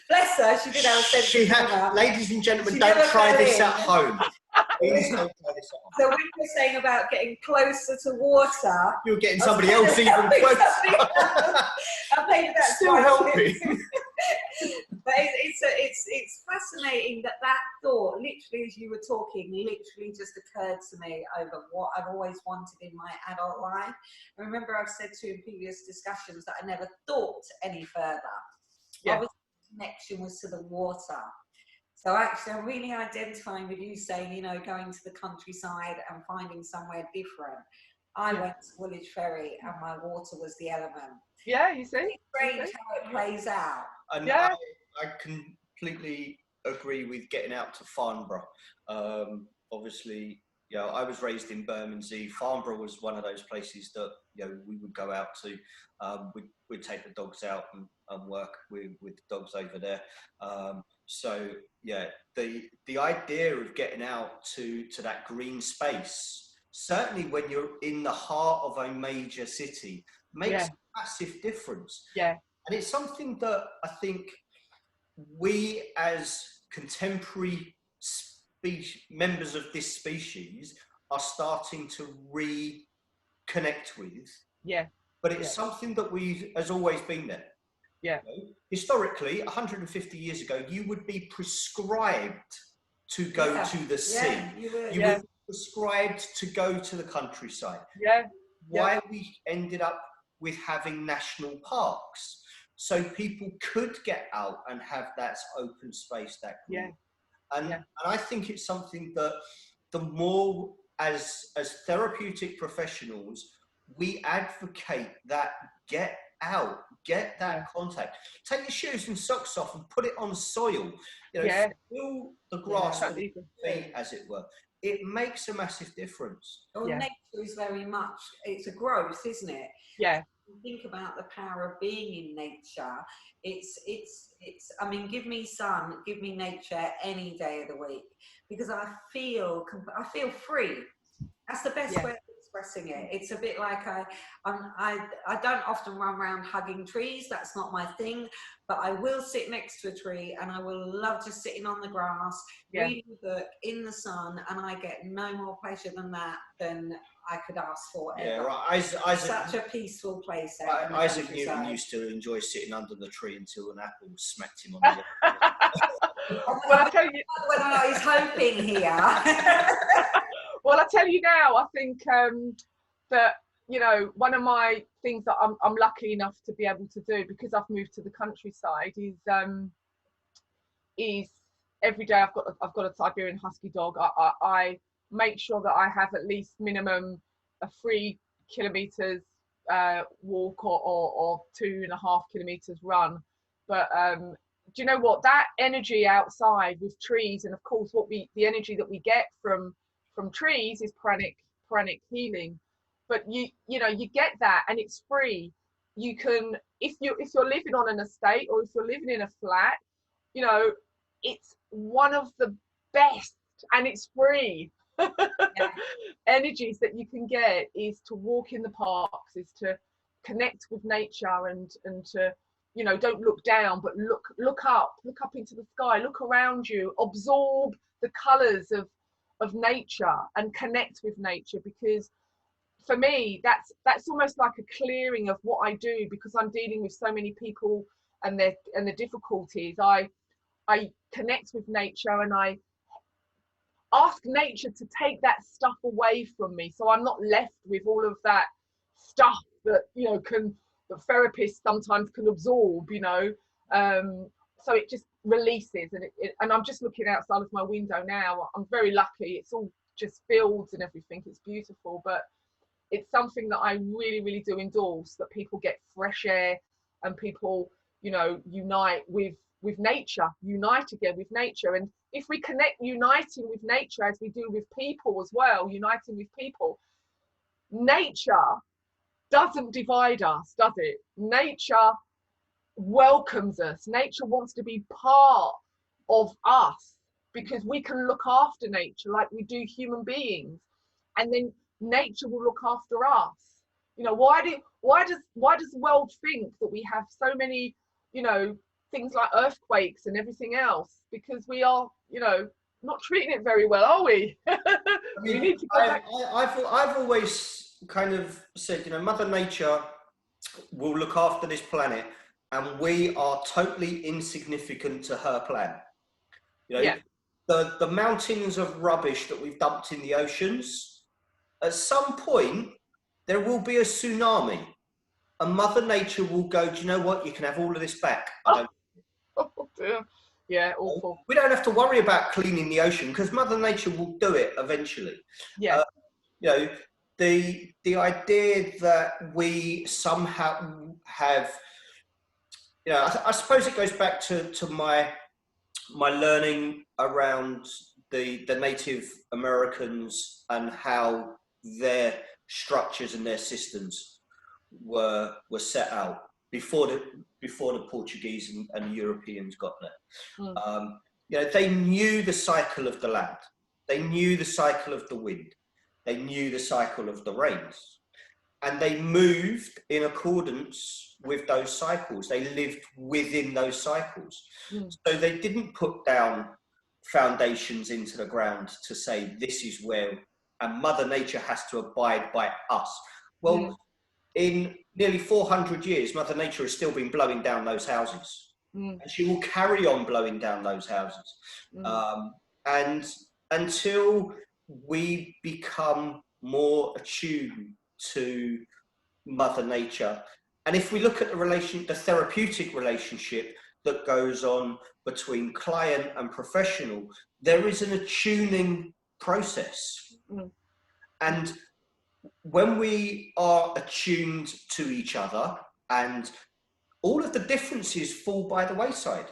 Bless her, she did have a sense of humour. Ladies and gentlemen, don't try this at home. Please don't try this at home. So when you're saying about getting closer to water, you're getting somebody else even closer. Still helping. But it's fascinating that thought, literally as you were talking, literally just occurred to me over what I've always wanted in my adult life. I remember I've said to you in previous discussions that I never thought any further. Yeah. Obviously, the connection was to the water. So actually, I'm really identifying with you saying, you know, going to the countryside and finding somewhere different. I went to Woolwich Ferry and my water was the element. Yeah, you see? It's strange how it plays out. And yeah. I completely agree with getting out to Farnborough. Obviously, you know, I was raised in Bermondsey. Farnborough was one of those places that, you know, we would go out to. We'd take the dogs out and work with the dogs over there. So yeah, the idea of getting out to that green space, certainly when you're in the heart of a major city, makes a massive difference. Yeah. And it's something that I think we as contemporary members of this species are starting to reconnect with. Yeah. But it's something that has always been there. Yeah. You know? Historically, 150 years ago, you would be prescribed to go to the sea. Yeah, you would be prescribed to go to the countryside. Yeah. Why we ended up with having national parks, so people could get out and have that open space, that green. And I think it's something that the more as therapeutic professionals, we advocate that get out, get that contact, take your shoes and socks off and put it on soil, you know, feel the grass with your feet, as it were. It makes a massive difference. Well, nature is very much, it's a growth, isn't it? Yeah. Think about the power of being in nature. It's I mean, give me sun, give me nature any day of the week, because I feel free. That's the best way of expressing it. It's a bit like I don't often run around hugging trees. That's not my thing. But I will sit next to a tree, and I will love just sitting on the grass, reading a book in the sun, and I get no more pleasure than that than I could ask for ever. Yeah, right. Isaac, such a peaceful place. Isaac Newton used to enjoy sitting under the tree until an apple smacked him on the head. Well, I tell you, whether or not he's hoping here. well, I tell you now, I think that you know, one of my things that I'm lucky enough to be able to do, because I've moved to the countryside, is every day I've got a Siberian Husky dog. I make sure that I have at least minimum a 3 kilometers walk or 2.5 kilometers run. But do you know what, that energy outside with trees, and of course the energy that we get from trees is pranic healing. But you know, you get that, and it's free. You can, if you're living on an estate, or if you're living in a flat, you know, it's one of the best, and it's free. Yeah. Energies that you can get is to walk in the parks, is to connect with nature, and to, you know, don't look down, but look up into the sky, look around you, absorb the colors of nature, and connect with nature. Because for me, that's almost like a clearing of what I do, because I'm dealing with so many people and the difficulties. I connect with nature, and I ask nature to take that stuff away from me, so I'm not left with all of that stuff that, you know, that therapists sometimes can absorb, you know. So it just releases, and I'm just looking outside of my window now. I'm very lucky. It's all just fields and everything. It's beautiful, but it's something that I really, really do endorse, that people get fresh air, and people, you know, unite with nature, unite again with nature. And if we connect, uniting with nature as we do with people as well, uniting with people, nature doesn't divide us, does it? Nature welcomes us. Nature wants to be part of us, because we can look after nature like we do human beings, and then nature will look after us. You know, why does the world think that we have so many, you know, things like earthquakes and everything else? Because we are, you know, not treating it very well, are we? I We mean, need to go back. I've always kind of said, you know, Mother Nature will look after this planet, and we are totally insignificant to her plan. You know, Yeah. the mountains of rubbish that we've dumped in the oceans, at some point there will be a tsunami, and Mother Nature will go, do you know what, you can have all of this back. Oh dear. Yeah, awful. We don't have to worry about cleaning the ocean, because Mother Nature will do it eventually. Yeah. You know, the idea that we somehow have, you know, I suppose it goes back to my learning around the Native Americans, and how their structures and their systems were set out before the Portuguese and Europeans got there. You know, they knew the cycle of the land, they knew the cycle of the wind, they knew the cycle of the rains, and they moved in accordance with those cycles. They lived within those cycles. So they didn't put down foundations into the ground to say, this is where, and Mother Nature has to abide by us. Well, in nearly 400 years, Mother Nature has still been blowing down those houses. And she will carry on blowing down those houses. And until we become more attuned to Mother Nature, and if we look at the therapeutic relationship that goes on between client and professional, there is an attuning process. And when we are attuned to each other, and all of the differences fall by the wayside.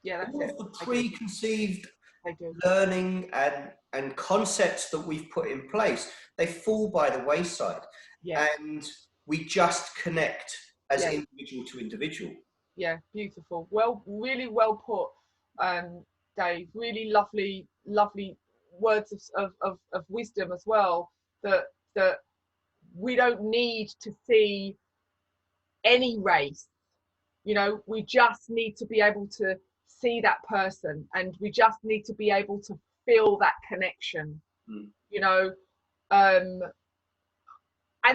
Yeah, that's all it. of the preconceived I do. learning and concepts that we've put in place, they fall by the wayside. Yeah. And we just connect as Yeah. individual to individual. Yeah, beautiful. Well, really well put, Dave. Really lovely words of wisdom as well. That we don't need to see any race. You know, we just need to be able to see that person, and we just need to be able to feel that connection. You know, and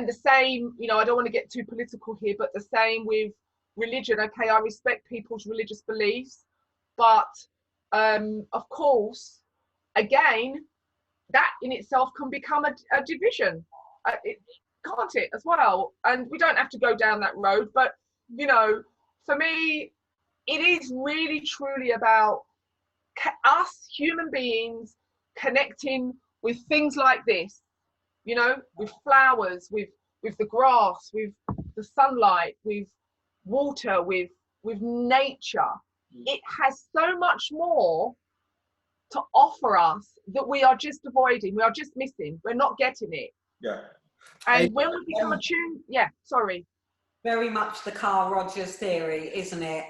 the same, you know, I don't want to get too political here, but the same with religion. Okay, I respect people's religious beliefs, but of course, again, that in itself can become a division. can't it, as well? And we don't have to go down that road, but you know, for me, it is really truly about us human beings connecting with things like this, you know, with flowers, with the grass, with the sunlight, with water, with nature. It has so much more to offer us that we are just avoiding, we are just missing, we're not getting it. Yeah. And when we become attuned, sorry. Very much the Carl Rogers theory, isn't it?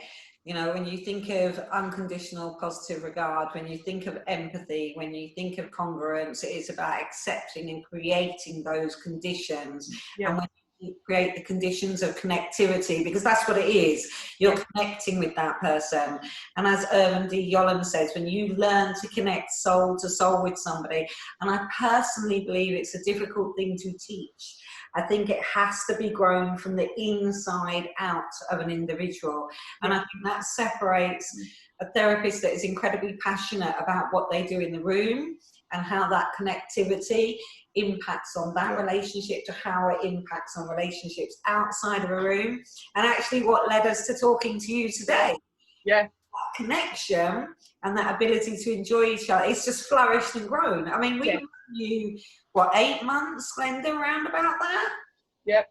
You know, when you think of unconditional positive regard, when you think of empathy, when you think of congruence, it is about accepting and creating those conditions. Yeah. And when you create the conditions of connectivity, because that's what it is, you're connecting with that person. And as Irvin D. Yolland says, when you learn to connect soul to soul with somebody, and I personally believe it's a difficult thing to teach. I think it has to be grown from the inside out of an individual. And I think that separates a therapist that is incredibly passionate about what they do in the room and how that connectivity impacts on that relationship to how it impacts on relationships outside of a room. And actually what led us to talking to you today. Yeah. That connection and that ability to enjoy each other, it's just flourished and grown. I mean, we knew, what, 8 months, Glenda, around about that? Yep.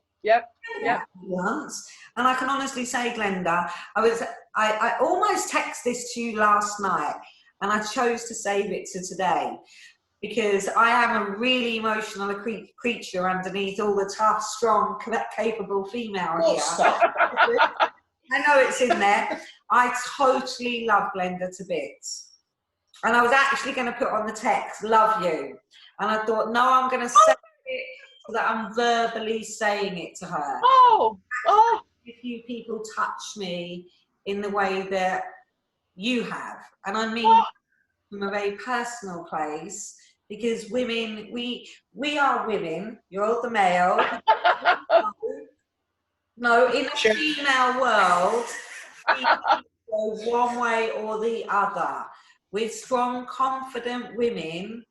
Months. And I can honestly say, Glenda, I almost texted this to you last night, and I chose to save it to today because I am a really emotional creature underneath all the tough, strong, capable female here. I know it's in there. I totally love Glenda to bits. And I was actually going to put on the text, love you. And I thought, no, I'm going to say it so that I'm verbally saying it to her. A few people touch me in the way that you have. And I mean from a very personal place, because women, we are women, you're the male. No, in a female world, we go one way or the other. With strong, confident women,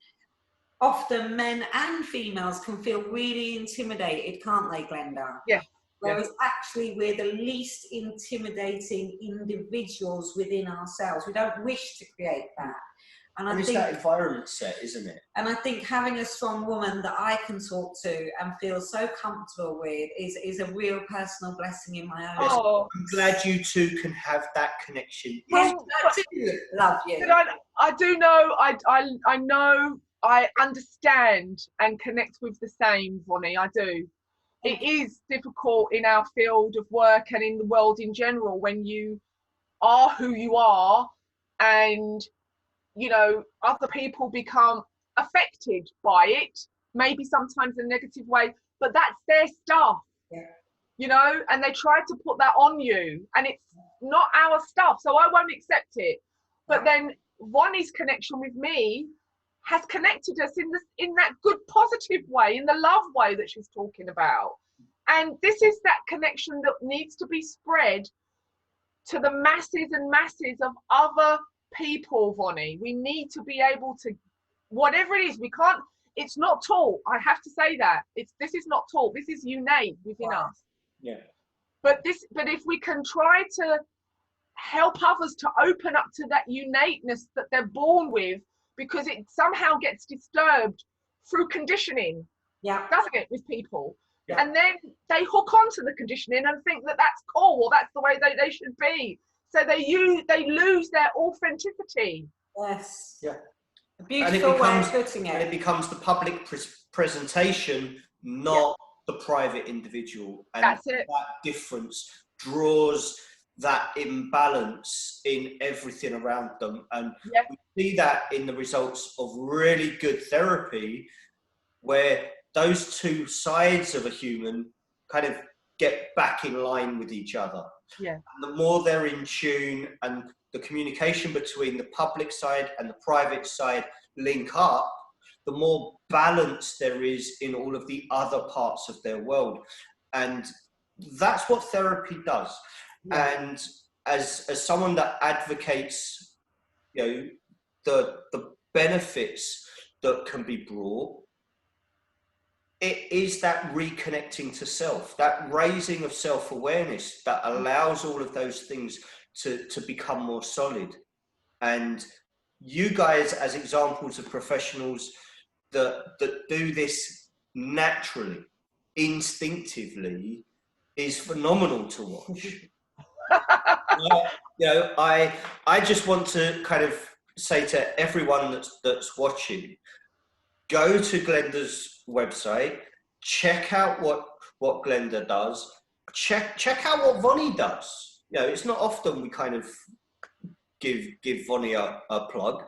often men and females can feel really intimidated, can't they, Glenda? Yeah. Whereas actually we're the least intimidating individuals within ourselves. We don't wish to create that. And I it's think that environment set, isn't it? And I think having a strong woman that I can talk to and feel so comfortable with is a real personal blessing in my own. I'm glad you two can have that connection. Well, I do love you. I do know, I know, I understand and connect with the same, Vonnie, I do. It is difficult in our field of work and in the world in general when you are who you are and, you know, other people become affected by it, maybe sometimes in a negative way, but that's their stuff, you know, and they try to put that on you and it's not our stuff, so I won't accept it. But then Vonnie's connection with me has connected us in that good positive way, in the love way that she's talking about. And this is that connection that needs to be spread to the masses and masses of other people, Vonnie. We need to be able to, whatever it is, we can't, it's not taught. I have to say that. This is not taught. This is innate within us. Yeah. But if we can try to help others to open up to that innateness that they're born with, because it somehow gets disturbed through conditioning, doesn't it, with people? And then they hook onto the conditioning and think that that's cool, or that's the way they should be. So they lose their authenticity. Yes. Yeah. A beautiful way of putting it. And it becomes the public presentation, not the private individual. And that's it. That difference draws that imbalance in everything around them. And we see that in the results of really good therapy, where those two sides of a human kind of get back in line with each other. Yeah. And the more they're in tune and the communication between the public side and the private side link up, the more balance there is in all of the other parts of their world. And that's what therapy does. Yeah. And as someone that advocates, you know, the benefits that can be brought, it is that reconnecting to self, that raising of self-awareness that allows all of those things to become more solid. And you guys, as examples of professionals that do this naturally, instinctively, is phenomenal to watch. You know, I just want to kind of say to everyone that's watching, go to Glenda's website, check out what Glenda does, check out what Vonnie does. You know, it's not often we kind of give Vonnie a plug,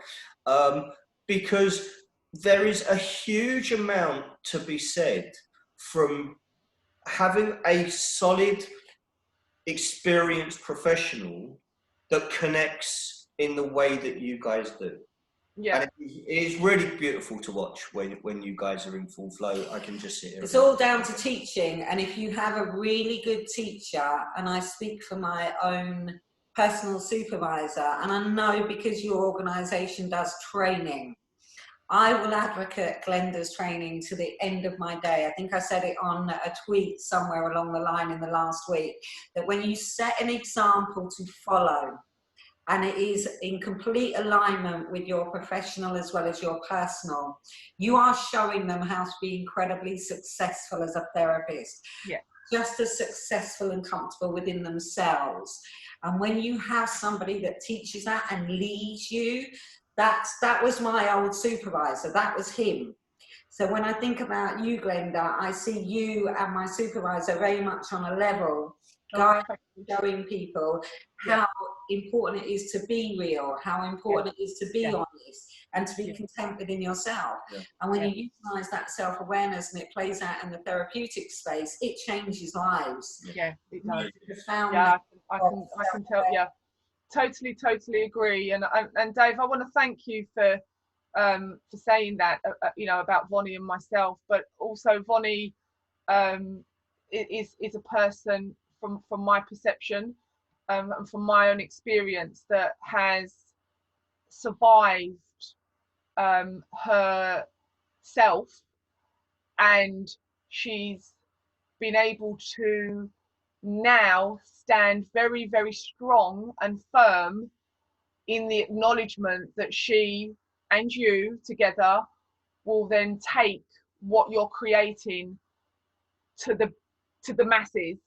because there is a huge amount to be said from having a solid, experienced professional that connects in the way that you guys do. Yeah. And it is really beautiful to watch when you guys are in full flow. I can just sit here. It's all down to teaching, and if you have a really good teacher, and I speak for my own personal supervisor, and I know because your organisation does training, I will advocate Glenda's training to the end of my day. I think I said it on a tweet somewhere along the line in the last week, that when you set an example to follow, and it is in complete alignment with your professional as well as your personal, you are showing them how to be incredibly successful as a therapist. Yeah. Just as successful and comfortable within themselves. And when you have somebody that teaches that and leads you, that was my old supervisor, that was him. So when I think about you, Glenda, I see you and my supervisor very much on a level, showing people how important it is to be real, how important it is to be honest, and to be content within yourself. And when you utilize that self-awareness and it plays out in the therapeutic space, it changes lives. Yeah, it does. Profound. Yeah, I can tell. Yeah, totally agree. And Dave, I want to thank you for saying that, you know, about Vonnie and myself, but also Vonnie is a person from my perception and from my own experience that has survived herself, and she's been able to now stand very, very strong and firm in the acknowledgement that she and you together will then take what you're creating to the masses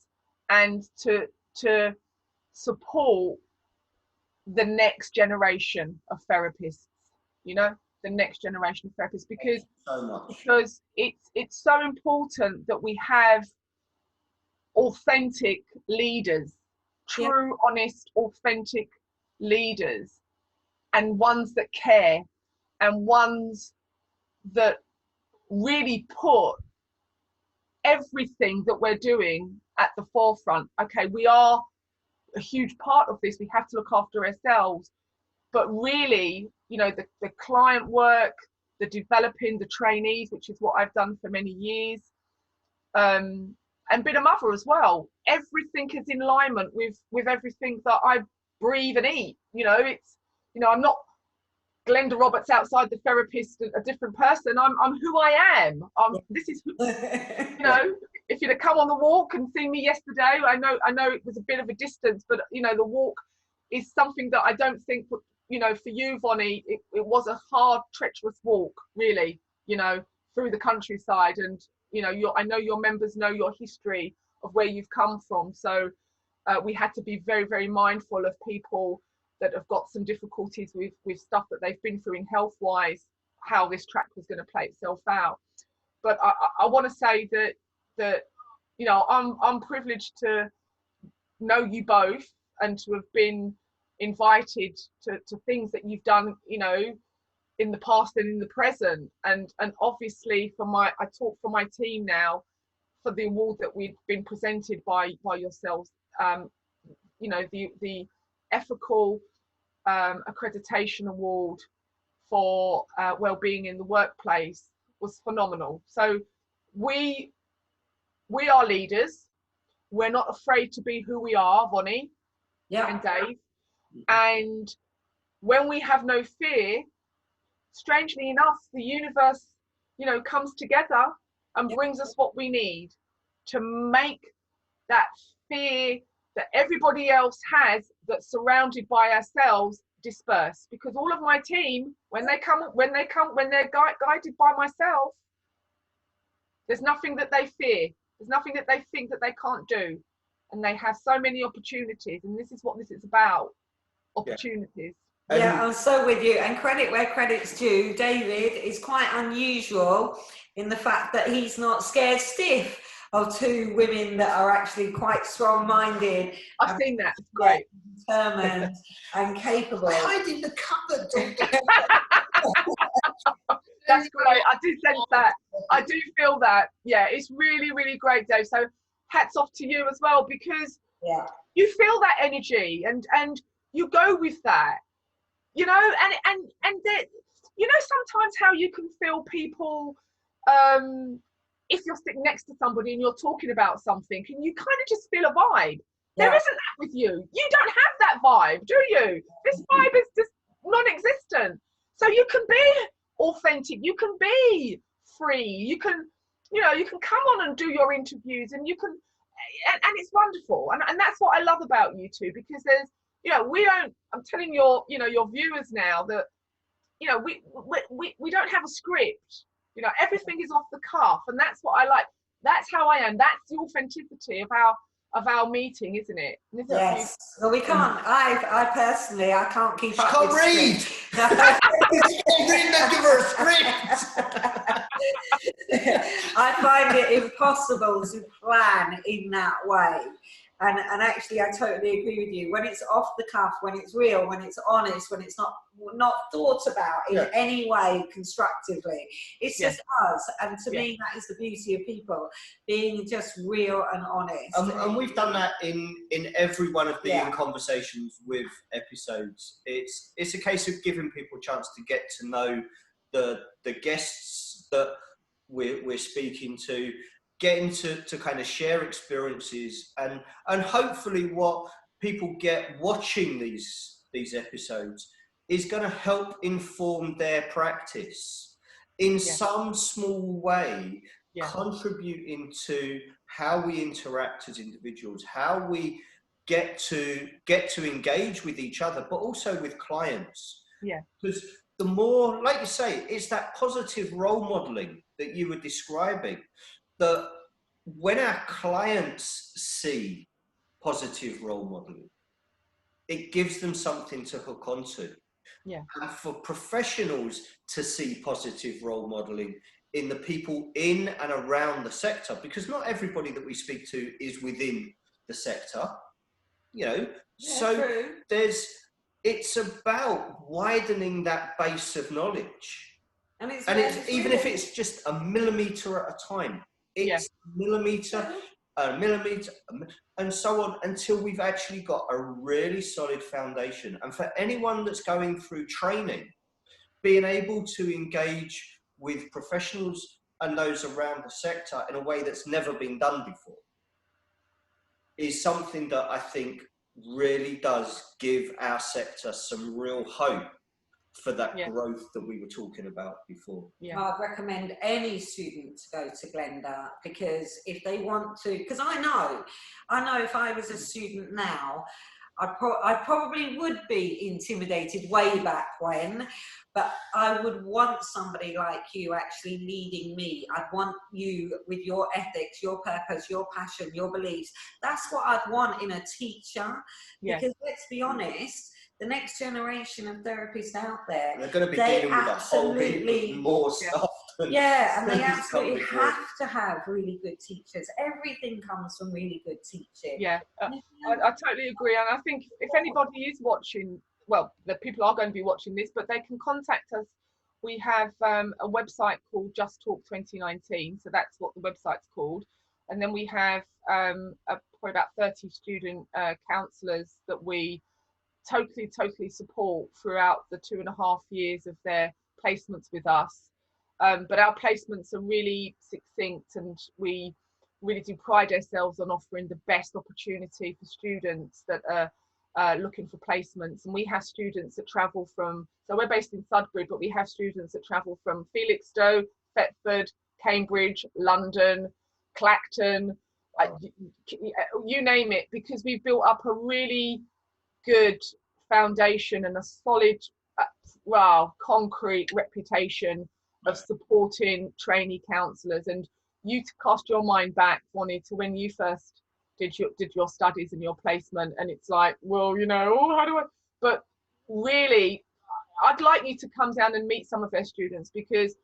and to support the next generation of therapists, you know, the next generation of therapists, because it's so important that we have authentic leaders, true, honest, authentic leaders, and ones that care, and ones that really put everything that we're doing at the forefront. Okay, we are a huge part of this, we have to look after ourselves, but really, you know, the client work, the developing the trainees, which is what I've done for many years, and been a mother as well, everything is in alignment with everything that I breathe and eat. You know, it's, you know, I'm not Glenda Roberts outside the therapist, a different person. I'm who I am. This is who, you know, if you'd have come on the walk and seen me yesterday, I know it was a bit of a distance, but you know, the walk is something that I don't think, you know, for you, Vonnie, it was a hard, treacherous walk, really, you know, through the countryside. And you know, I know your members know your history of where you've come from, so we had to be very, very mindful of people that have got some difficulties with stuff that they've been through in health wise, how this track was going to play itself out. But I want to say that you know, I'm privileged to know you both and to have been invited to things that you've done, you know, in the past and in the present, and obviously I talk for my team now, for the award that we've been presented by yourselves, you know, the ethical accreditation award for well-being in the workplace was phenomenal. So we are leaders, we're not afraid to be who we are, Vonnie and Dave, and when we have no fear, strangely enough, the universe, you know, comes together and brings us what we need to make that fear that everybody else has, that's surrounded by ourselves, disperse. Because all of my team, when they're guided by myself, there's nothing that they fear, there's nothing that they think that they can't do, and they have so many opportunities. And this is what this is about, opportunities. Yeah, I'm so with you. And credit where credit's due, David is quite unusual in the fact that he's not scared stiff of two women that are actually quite strong-minded. I've seen that. It's great. Determined and capable. Hiding the cupboard. That's great. I do sense that. I do feel that. Yeah, it's really, really great, Dave. So hats off to you as well, because you feel that energy and you go with that, you know, and that, you know, sometimes how you can feel people, if you're sitting next to somebody and you're talking about something and you kind of just feel a vibe. There isn't that with you. You don't have that vibe, do you? This vibe is just non-existent. So you can be authentic, you can be free, you can, you know, you can come on and do your interviews, and you can, and it's wonderful. And that's what I love about you two, because there's, you know, we don't, I'm telling your, you know, your viewers now that, you know, we don't have a script. You know, everything is off the cuff, and that's what I like. That's how I am. That's the authenticity of our meeting, isn't it? Yes. Well, we can't. I personally, I can't keep up. Can't read. Can't read and give her a script. I find it impossible to plan in that way. And actually, I totally agree with you. When it's off the cuff, when it's real, when it's honest, when it's not thought about in any way constructively, it's just us. And to me, that is the beauty of people, being just real and honest. And we've done that in every one of the In Conversations with episodes. It's a case of giving people a chance to get to know the guests that we're speaking to, getting to kind of share experiences, and hopefully what people get watching these episodes is going to help inform their practice in some small way, contributing to how we interact as individuals, how we get to engage with each other, but also with clients. Because the more, like you say, it's that positive role modeling that you were describing, that when our clients see positive role modeling, it gives them something to hook onto. And for professionals to see positive role modeling in the people in and around the sector, because not everybody that we speak to is within the sector, you know, it's about widening that base of knowledge. And it's even if it's just a millimetre at a time, it's millimetre, and so on, until we've actually got a really solid foundation. And for anyone that's going through training, being able to engage with professionals and those around the sector in a way that's never been done before is something that I think really does give our sector some real hope for that growth that we were talking about before. I'd recommend any student to go to Glenda, because if they want to, because I know if I was a student now, I probably would be intimidated way back when, but I would want somebody like you actually leading me. I'd want you with your ethics, your purpose, your passion, your beliefs. That's what I'd want in a teacher, because let's be honest, the next generation of therapists out there, they're going to be dealing with a whole heap more stuff. And they absolutely have to have really good teachers. Everything comes from really good teaching. I totally agree. And I think if anybody is watching, well, the people are going to be watching this, but they can contact us. We have a website called Just Talk 2019. So that's what the website's called. And then we have probably about 30 student counsellors that we totally support throughout the 2.5 years of their placements with us. But our placements are really succinct, and we really do pride ourselves on offering the best opportunity for students that are looking for placements. And we have students that travel from, so we're based in Sudbury, but we have students that travel from Felixstowe, Thetford, Cambridge, London, Clacton, you name it, because we've built up a really good foundation and a solid, concrete reputation of supporting trainee counsellors. And you cast your mind back, Bonnie, to when you first did your studies and your placement, and it's like, well, you know, how do I? But really, I'd like you to come down and meet some of their students, because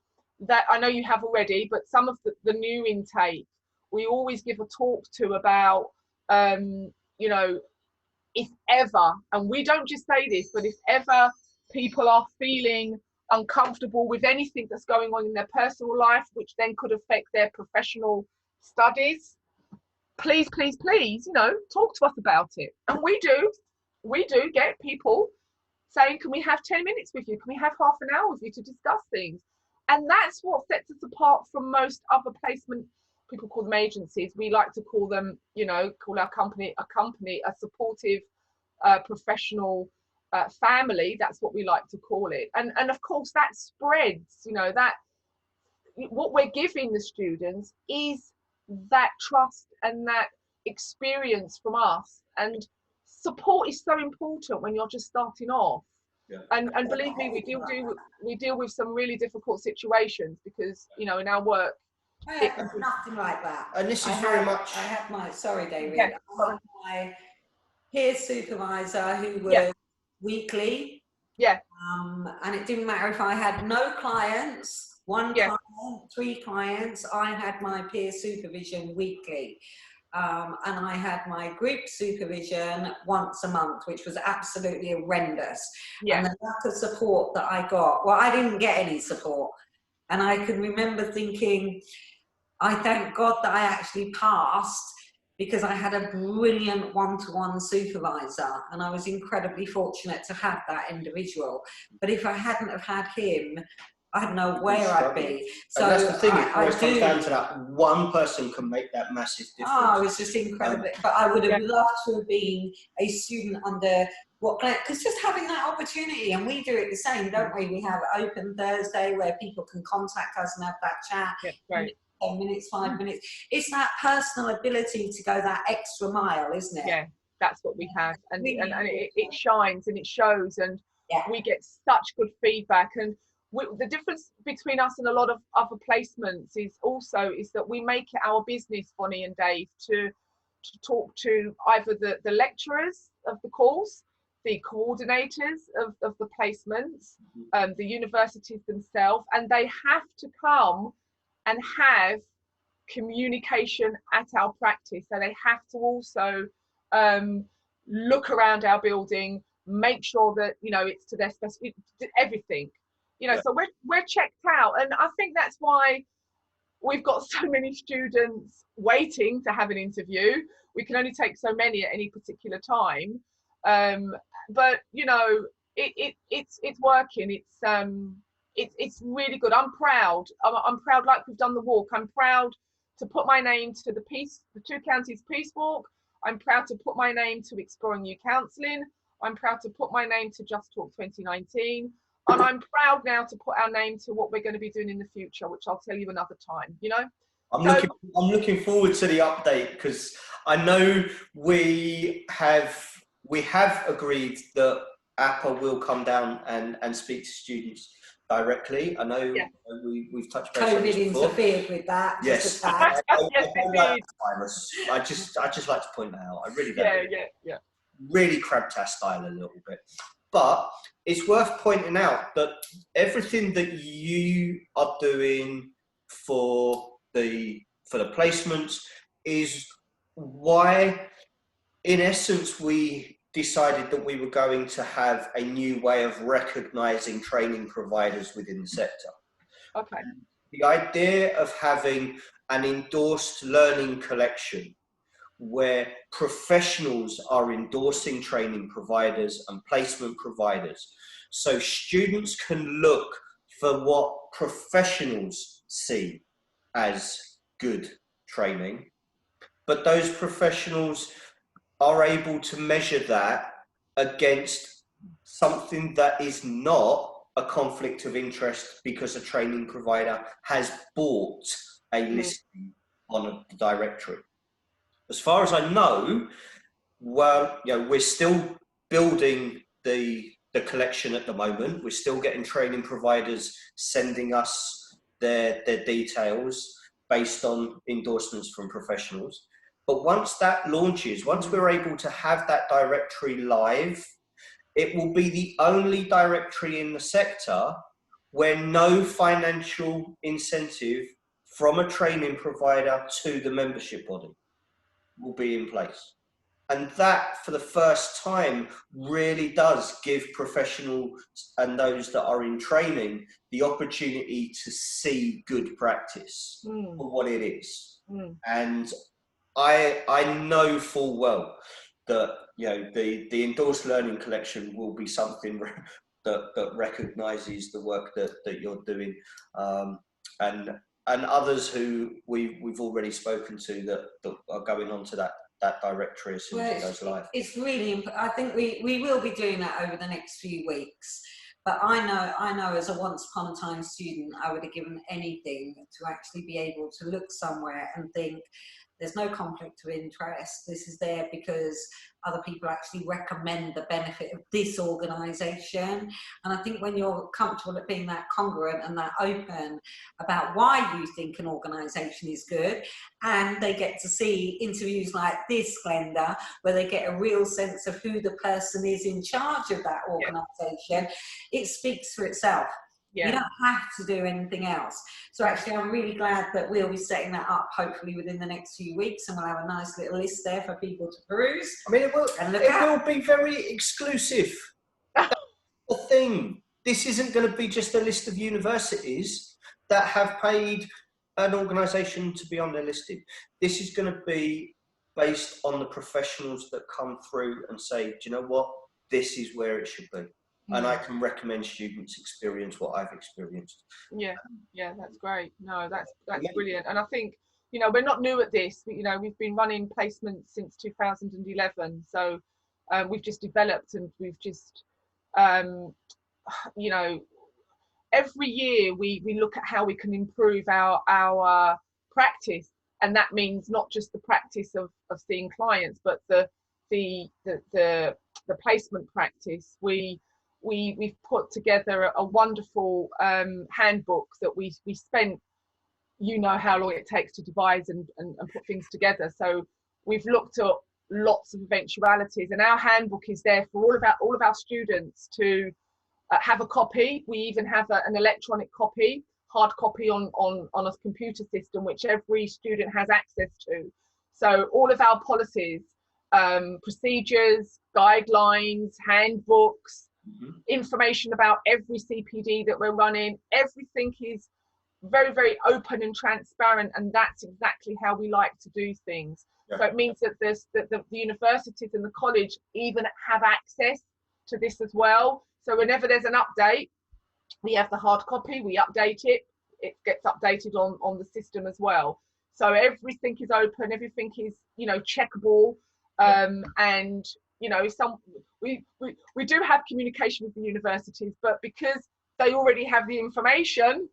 that, I know you have already, but some of the new intake, we always give a talk to about, you know, if ever, and we don't just say this, but if ever people are feeling uncomfortable with anything that's going on in their personal life, which then could affect their professional studies, please, please, please, you know, talk to us about it. And we do get people saying, can we have 10 minutes with you? Can we have half an hour with you to discuss things? And that's what sets us apart from most other placement, people call them agencies. We like to call them, you know, call our company a supportive, professional family. That's what we like to call it. And of course that spreads, you know, that what we're giving the students is that trust and that experience from us. And support is so important when you're just starting off. Yeah. And believe me, we deal with some really difficult situations, because, you know, in our work, I had nothing like that. And this is very much. I had my, sorry, David. Yeah. I had my peer supervisor who was weekly. Yeah. And it didn't matter if I had no clients, one client, 3 clients, I had my peer supervision weekly. And I had my group supervision once a month, which was absolutely horrendous. Yeah. And the lack of support that I got, well, I didn't get any support. And I can remember thinking, I thank God that I actually passed, because I had a brilliant one-to-one supervisor, and I was incredibly fortunate to have that individual. But if I hadn't have had him, I don't know where I'd be. So and that's the thing, it always comes down to that one person can make that massive difference. Oh, it was just incredible. But I would have loved to have been a student under because just having that opportunity, and we do it the same, don't we? We have Open Thursday where people can contact us and have that chat. Yeah, right. 10 minutes, 5 minutes. It's that personal ability to go that extra mile, isn't it? Yeah, that's what we have. And it shines and it shows, and we get such good feedback. And the difference between us and a lot of other placements is that we make it our business, Bonnie and Dave, to talk to either the lecturers of the course, the coordinators of the placements, the universities themselves, and they have to come and have communication at our practice. So they have to also look around our building, make sure that, you know, it's to their specific, everything, you know. So we're checked out, and I think that's why we've got so many students waiting to have an interview. We can only take so many at any particular time, but you know, it's working. It's really good. I'm proud. I'm proud, like we've done the walk. I'm proud to put my name to the 2 Counties Peace Walk. I'm proud to put my name to Exploring U Counselling. I'm proud to put my name to Just Talk 2019. And I'm proud now to put our name to what we're going to be doing in the future, which I'll tell you another time, you know? I'm looking forward to the update, because I know we have agreed that APA will come down and speak to students directly. I know we've touched base on this before. COVID interfered with that. Yes. Yes, it did. I just like to point that out. I really do. Yeah. Really cramped our style a little bit. But it's worth pointing out that everything that you are doing for the placements is why, in essence, we decided that we were going to have a new way of recognizing training providers within the sector. Okay. The idea of having an endorsed learning collection where professionals are endorsing training providers and placement providers, so students can look for what professionals see as good training, but those professionals are able to measure that against something that is not a conflict of interest because a training provider has bought a listing on a directory. As far as I know, well, we're still building the collection at the moment. We're still getting training providers sending us their details based on endorsements from professionals. But once that launches, once we're able to have that directory live, it will be the only directory in the sector where no financial incentive from a training provider to the membership body will be in place. And that, for the first time, really does give professionals and those that are in training the opportunity to see good practice for what it is. And I know full well that the endorsed learning collection will be something that recognises the work that you're doing, and others who we've already spoken to that are going on to that directory as soon as it goes live. It's really, I think we will be doing that over the next few weeks. But I know as a once upon a time student, I would have given anything to actually be able to look somewhere and think, there's no conflict of interest. This is there because other people actually recommend the benefit of this organisation. And I think when you're comfortable at being that congruent and that open about why you think an organisation is good, and they get to see interviews like this, Glenda, where they get a real sense of who the person is in charge of that organisation, it speaks for itself. You don't have to do anything else. So actually, I'm really glad that we'll be setting that up hopefully within the next few weeks, and we'll have a nice little list there for people to peruse. I mean, it will be very exclusive. That's the thing. This isn't going to be just a list of universities that have paid an organisation to be on their listing. This is going to be based on the professionals that come through and say, do you know what? This is where it should be. And I can recommend students experience what I've experienced. Yeah, that's great. No, that's brilliant. And I think, we're not new at this. We've been running placements since 2011. So we've just developed, and we've just, every year we look at how we can improve our practice. And that means not just the practice of seeing clients, but the placement practice. We've put together a wonderful handbook that we spent, how long it takes to devise and put things together. So we've looked at lots of eventualities, and our handbook is there for all of our students to have a copy. We even have an electronic copy, hard copy on a computer system, which every student has access to. So all of our policies, procedures, guidelines, handbooks, information about every CPD that we're running, everything is very, very open and transparent, and that's exactly how we like to do things. So it means that the universities and the college even have access to this as well. So whenever there's an update, we have the hard copy, we update it, it gets updated on the system as well. So everything is open, everything is checkable, and we do have communication with the universities, but because they already have the information,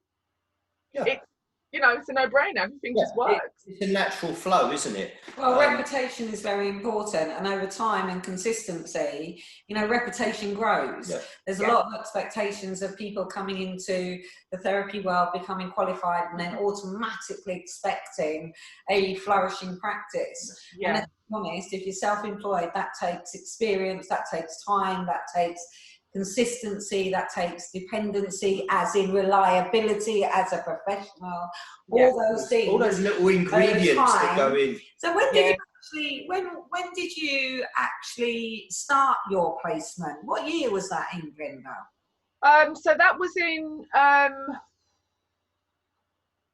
it's a no-brainer. Everything just works. It's a natural flow, isn't it? Well, reputation is very important, and over time and consistency, reputation grows. There's a lot of expectations of people coming into the therapy world, becoming qualified, and then automatically expecting a flourishing practice. And let's be honest, if you're self-employed, that takes experience, that takes time, that takes consistency, that takes dependency, as in reliability as a professional, all those things, all those little ingredients that go in. So when did you actually start your placement? What year was that in, Glenda? So that was in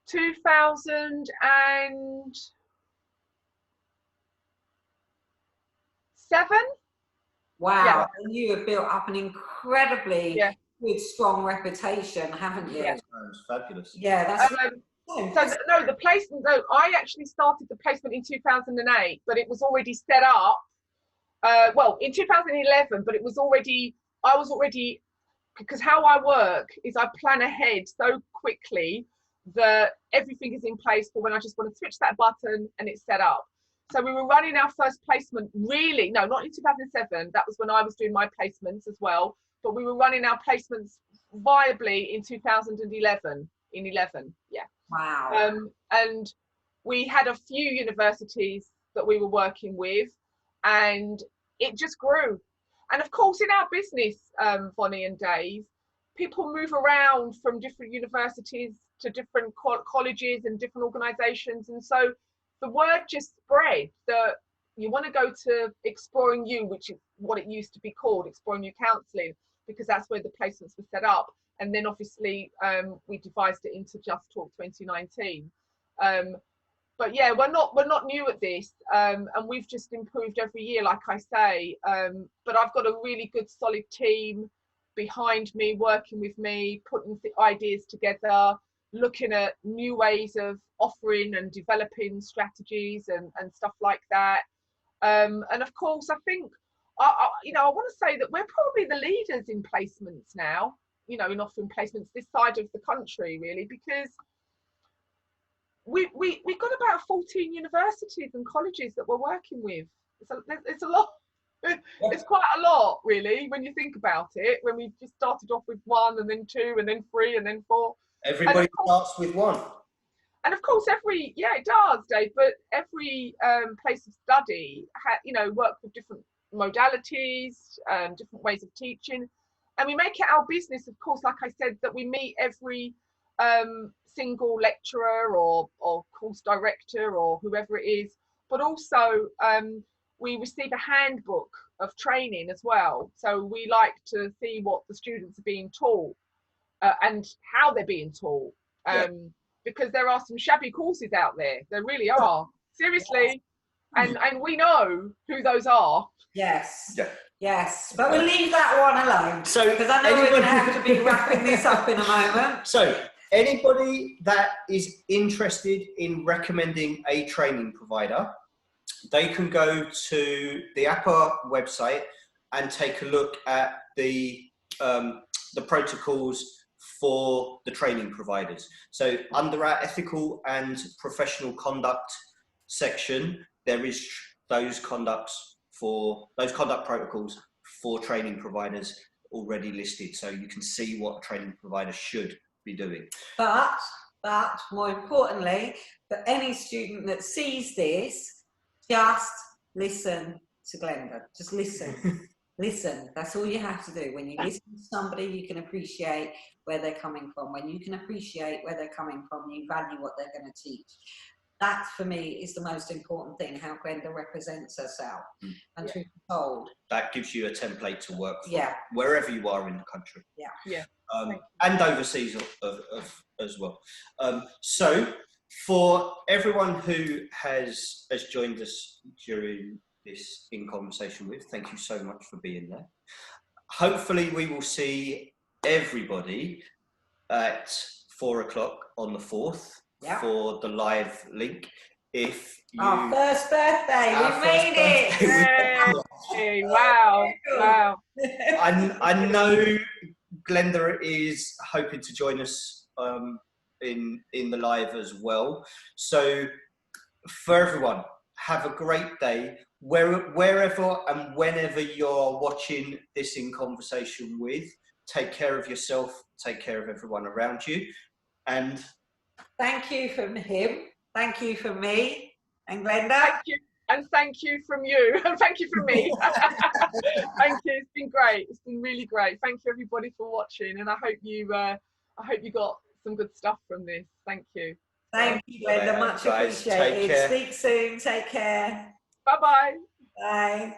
2007. Wow, and you have built up an incredibly good, strong reputation, haven't you? That was fabulous. Yeah, that's the placement. No, I actually started the placement in 2008, but it was already set up. In 2011, but I was already, because how I work is I plan ahead so quickly that everything is in place for when I just want to switch that button and it's set up. So we were running our first placement, really, no, not in 2007. That was when I was doing my placements as well. But we were running our placements viably in 2011. Yeah. Wow. And we had a few universities that we were working with, and it just grew. And of course, in our business, Bonnie and Dave, people move around from different universities to different colleges and different organisations, and so the word just spread that you want to go to Exploring U, which is what it used to be called, Exploring U Counselling, because that's where the placements were set up. And then obviously we devised it into Just Talk 2019. But yeah, we're not new at this, and we've just improved every year, like I say. But I've got a really good, solid team behind me, working with me, putting the ideas together, looking at new ways of offering and developing strategies and stuff like that. And of course, I think, I want to say that we're probably the leaders in placements now, in offering placements this side of the country, really, because we've got about 14 universities and colleges that we're working with. It's a lot. It's quite a lot, really, when you think about it. When we just started off with 1, and then 2, and then 3, and then 4. Everybody starts with 1. And of course, it does, Dave. But every place of study, work with different modalities, different ways of teaching, and we make it our business, of course, like I said, that we meet every single lecturer or course director or whoever it is, but also we receive a handbook of training as well. So we like to see what the students are being taught and how they're being taught, because there are some shabby courses out there. There really are, seriously. And we know who those are. Yes. Yeah. Yes, but we'll leave that one alone. So, because I know we're going to have to be wrapping this up in a moment. So, anybody that is interested in recommending a training provider, they can go to the APA website and take a look at the protocols for the training providers. So under our ethical and professional conduct section, there is those conduct protocols for training providers already listed, so you can see what a training provider should be doing. But more importantly, for any student that sees this, just listen to Glenda. Just listen. Listen. That's all you have to do. When you listen to somebody, you can appreciate where they're coming from. When you can appreciate where they're coming from, you value what they're going to teach. That, for me, is the most important thing, how Glenda represents herself. And truth be told, that gives you a template to work from, wherever you are in the country. And overseas as well. So, for everyone who has joined us during this In Conversation With, thank you so much for being there. Hopefully we will see everybody at 4 o'clock on the 4th for the live link. If you, our first birthday, we made it! Hey, wow. I know Glenda is hoping to join us in the live as well. So for everyone, have a great day wherever and whenever you're watching this In Conversation With. Take care of yourself, take care of everyone around you, and thank you from him, thank you from me, and Glenda. Thank you, and thank you from you, and thank you from me. Thank you. It's been great. It's been really great. Thank you, everybody, for watching, and I hope you got some good stuff from this. Thank you. Thank you, Glenda. Much appreciated. Speak soon. Take care. Bye-bye. Bye.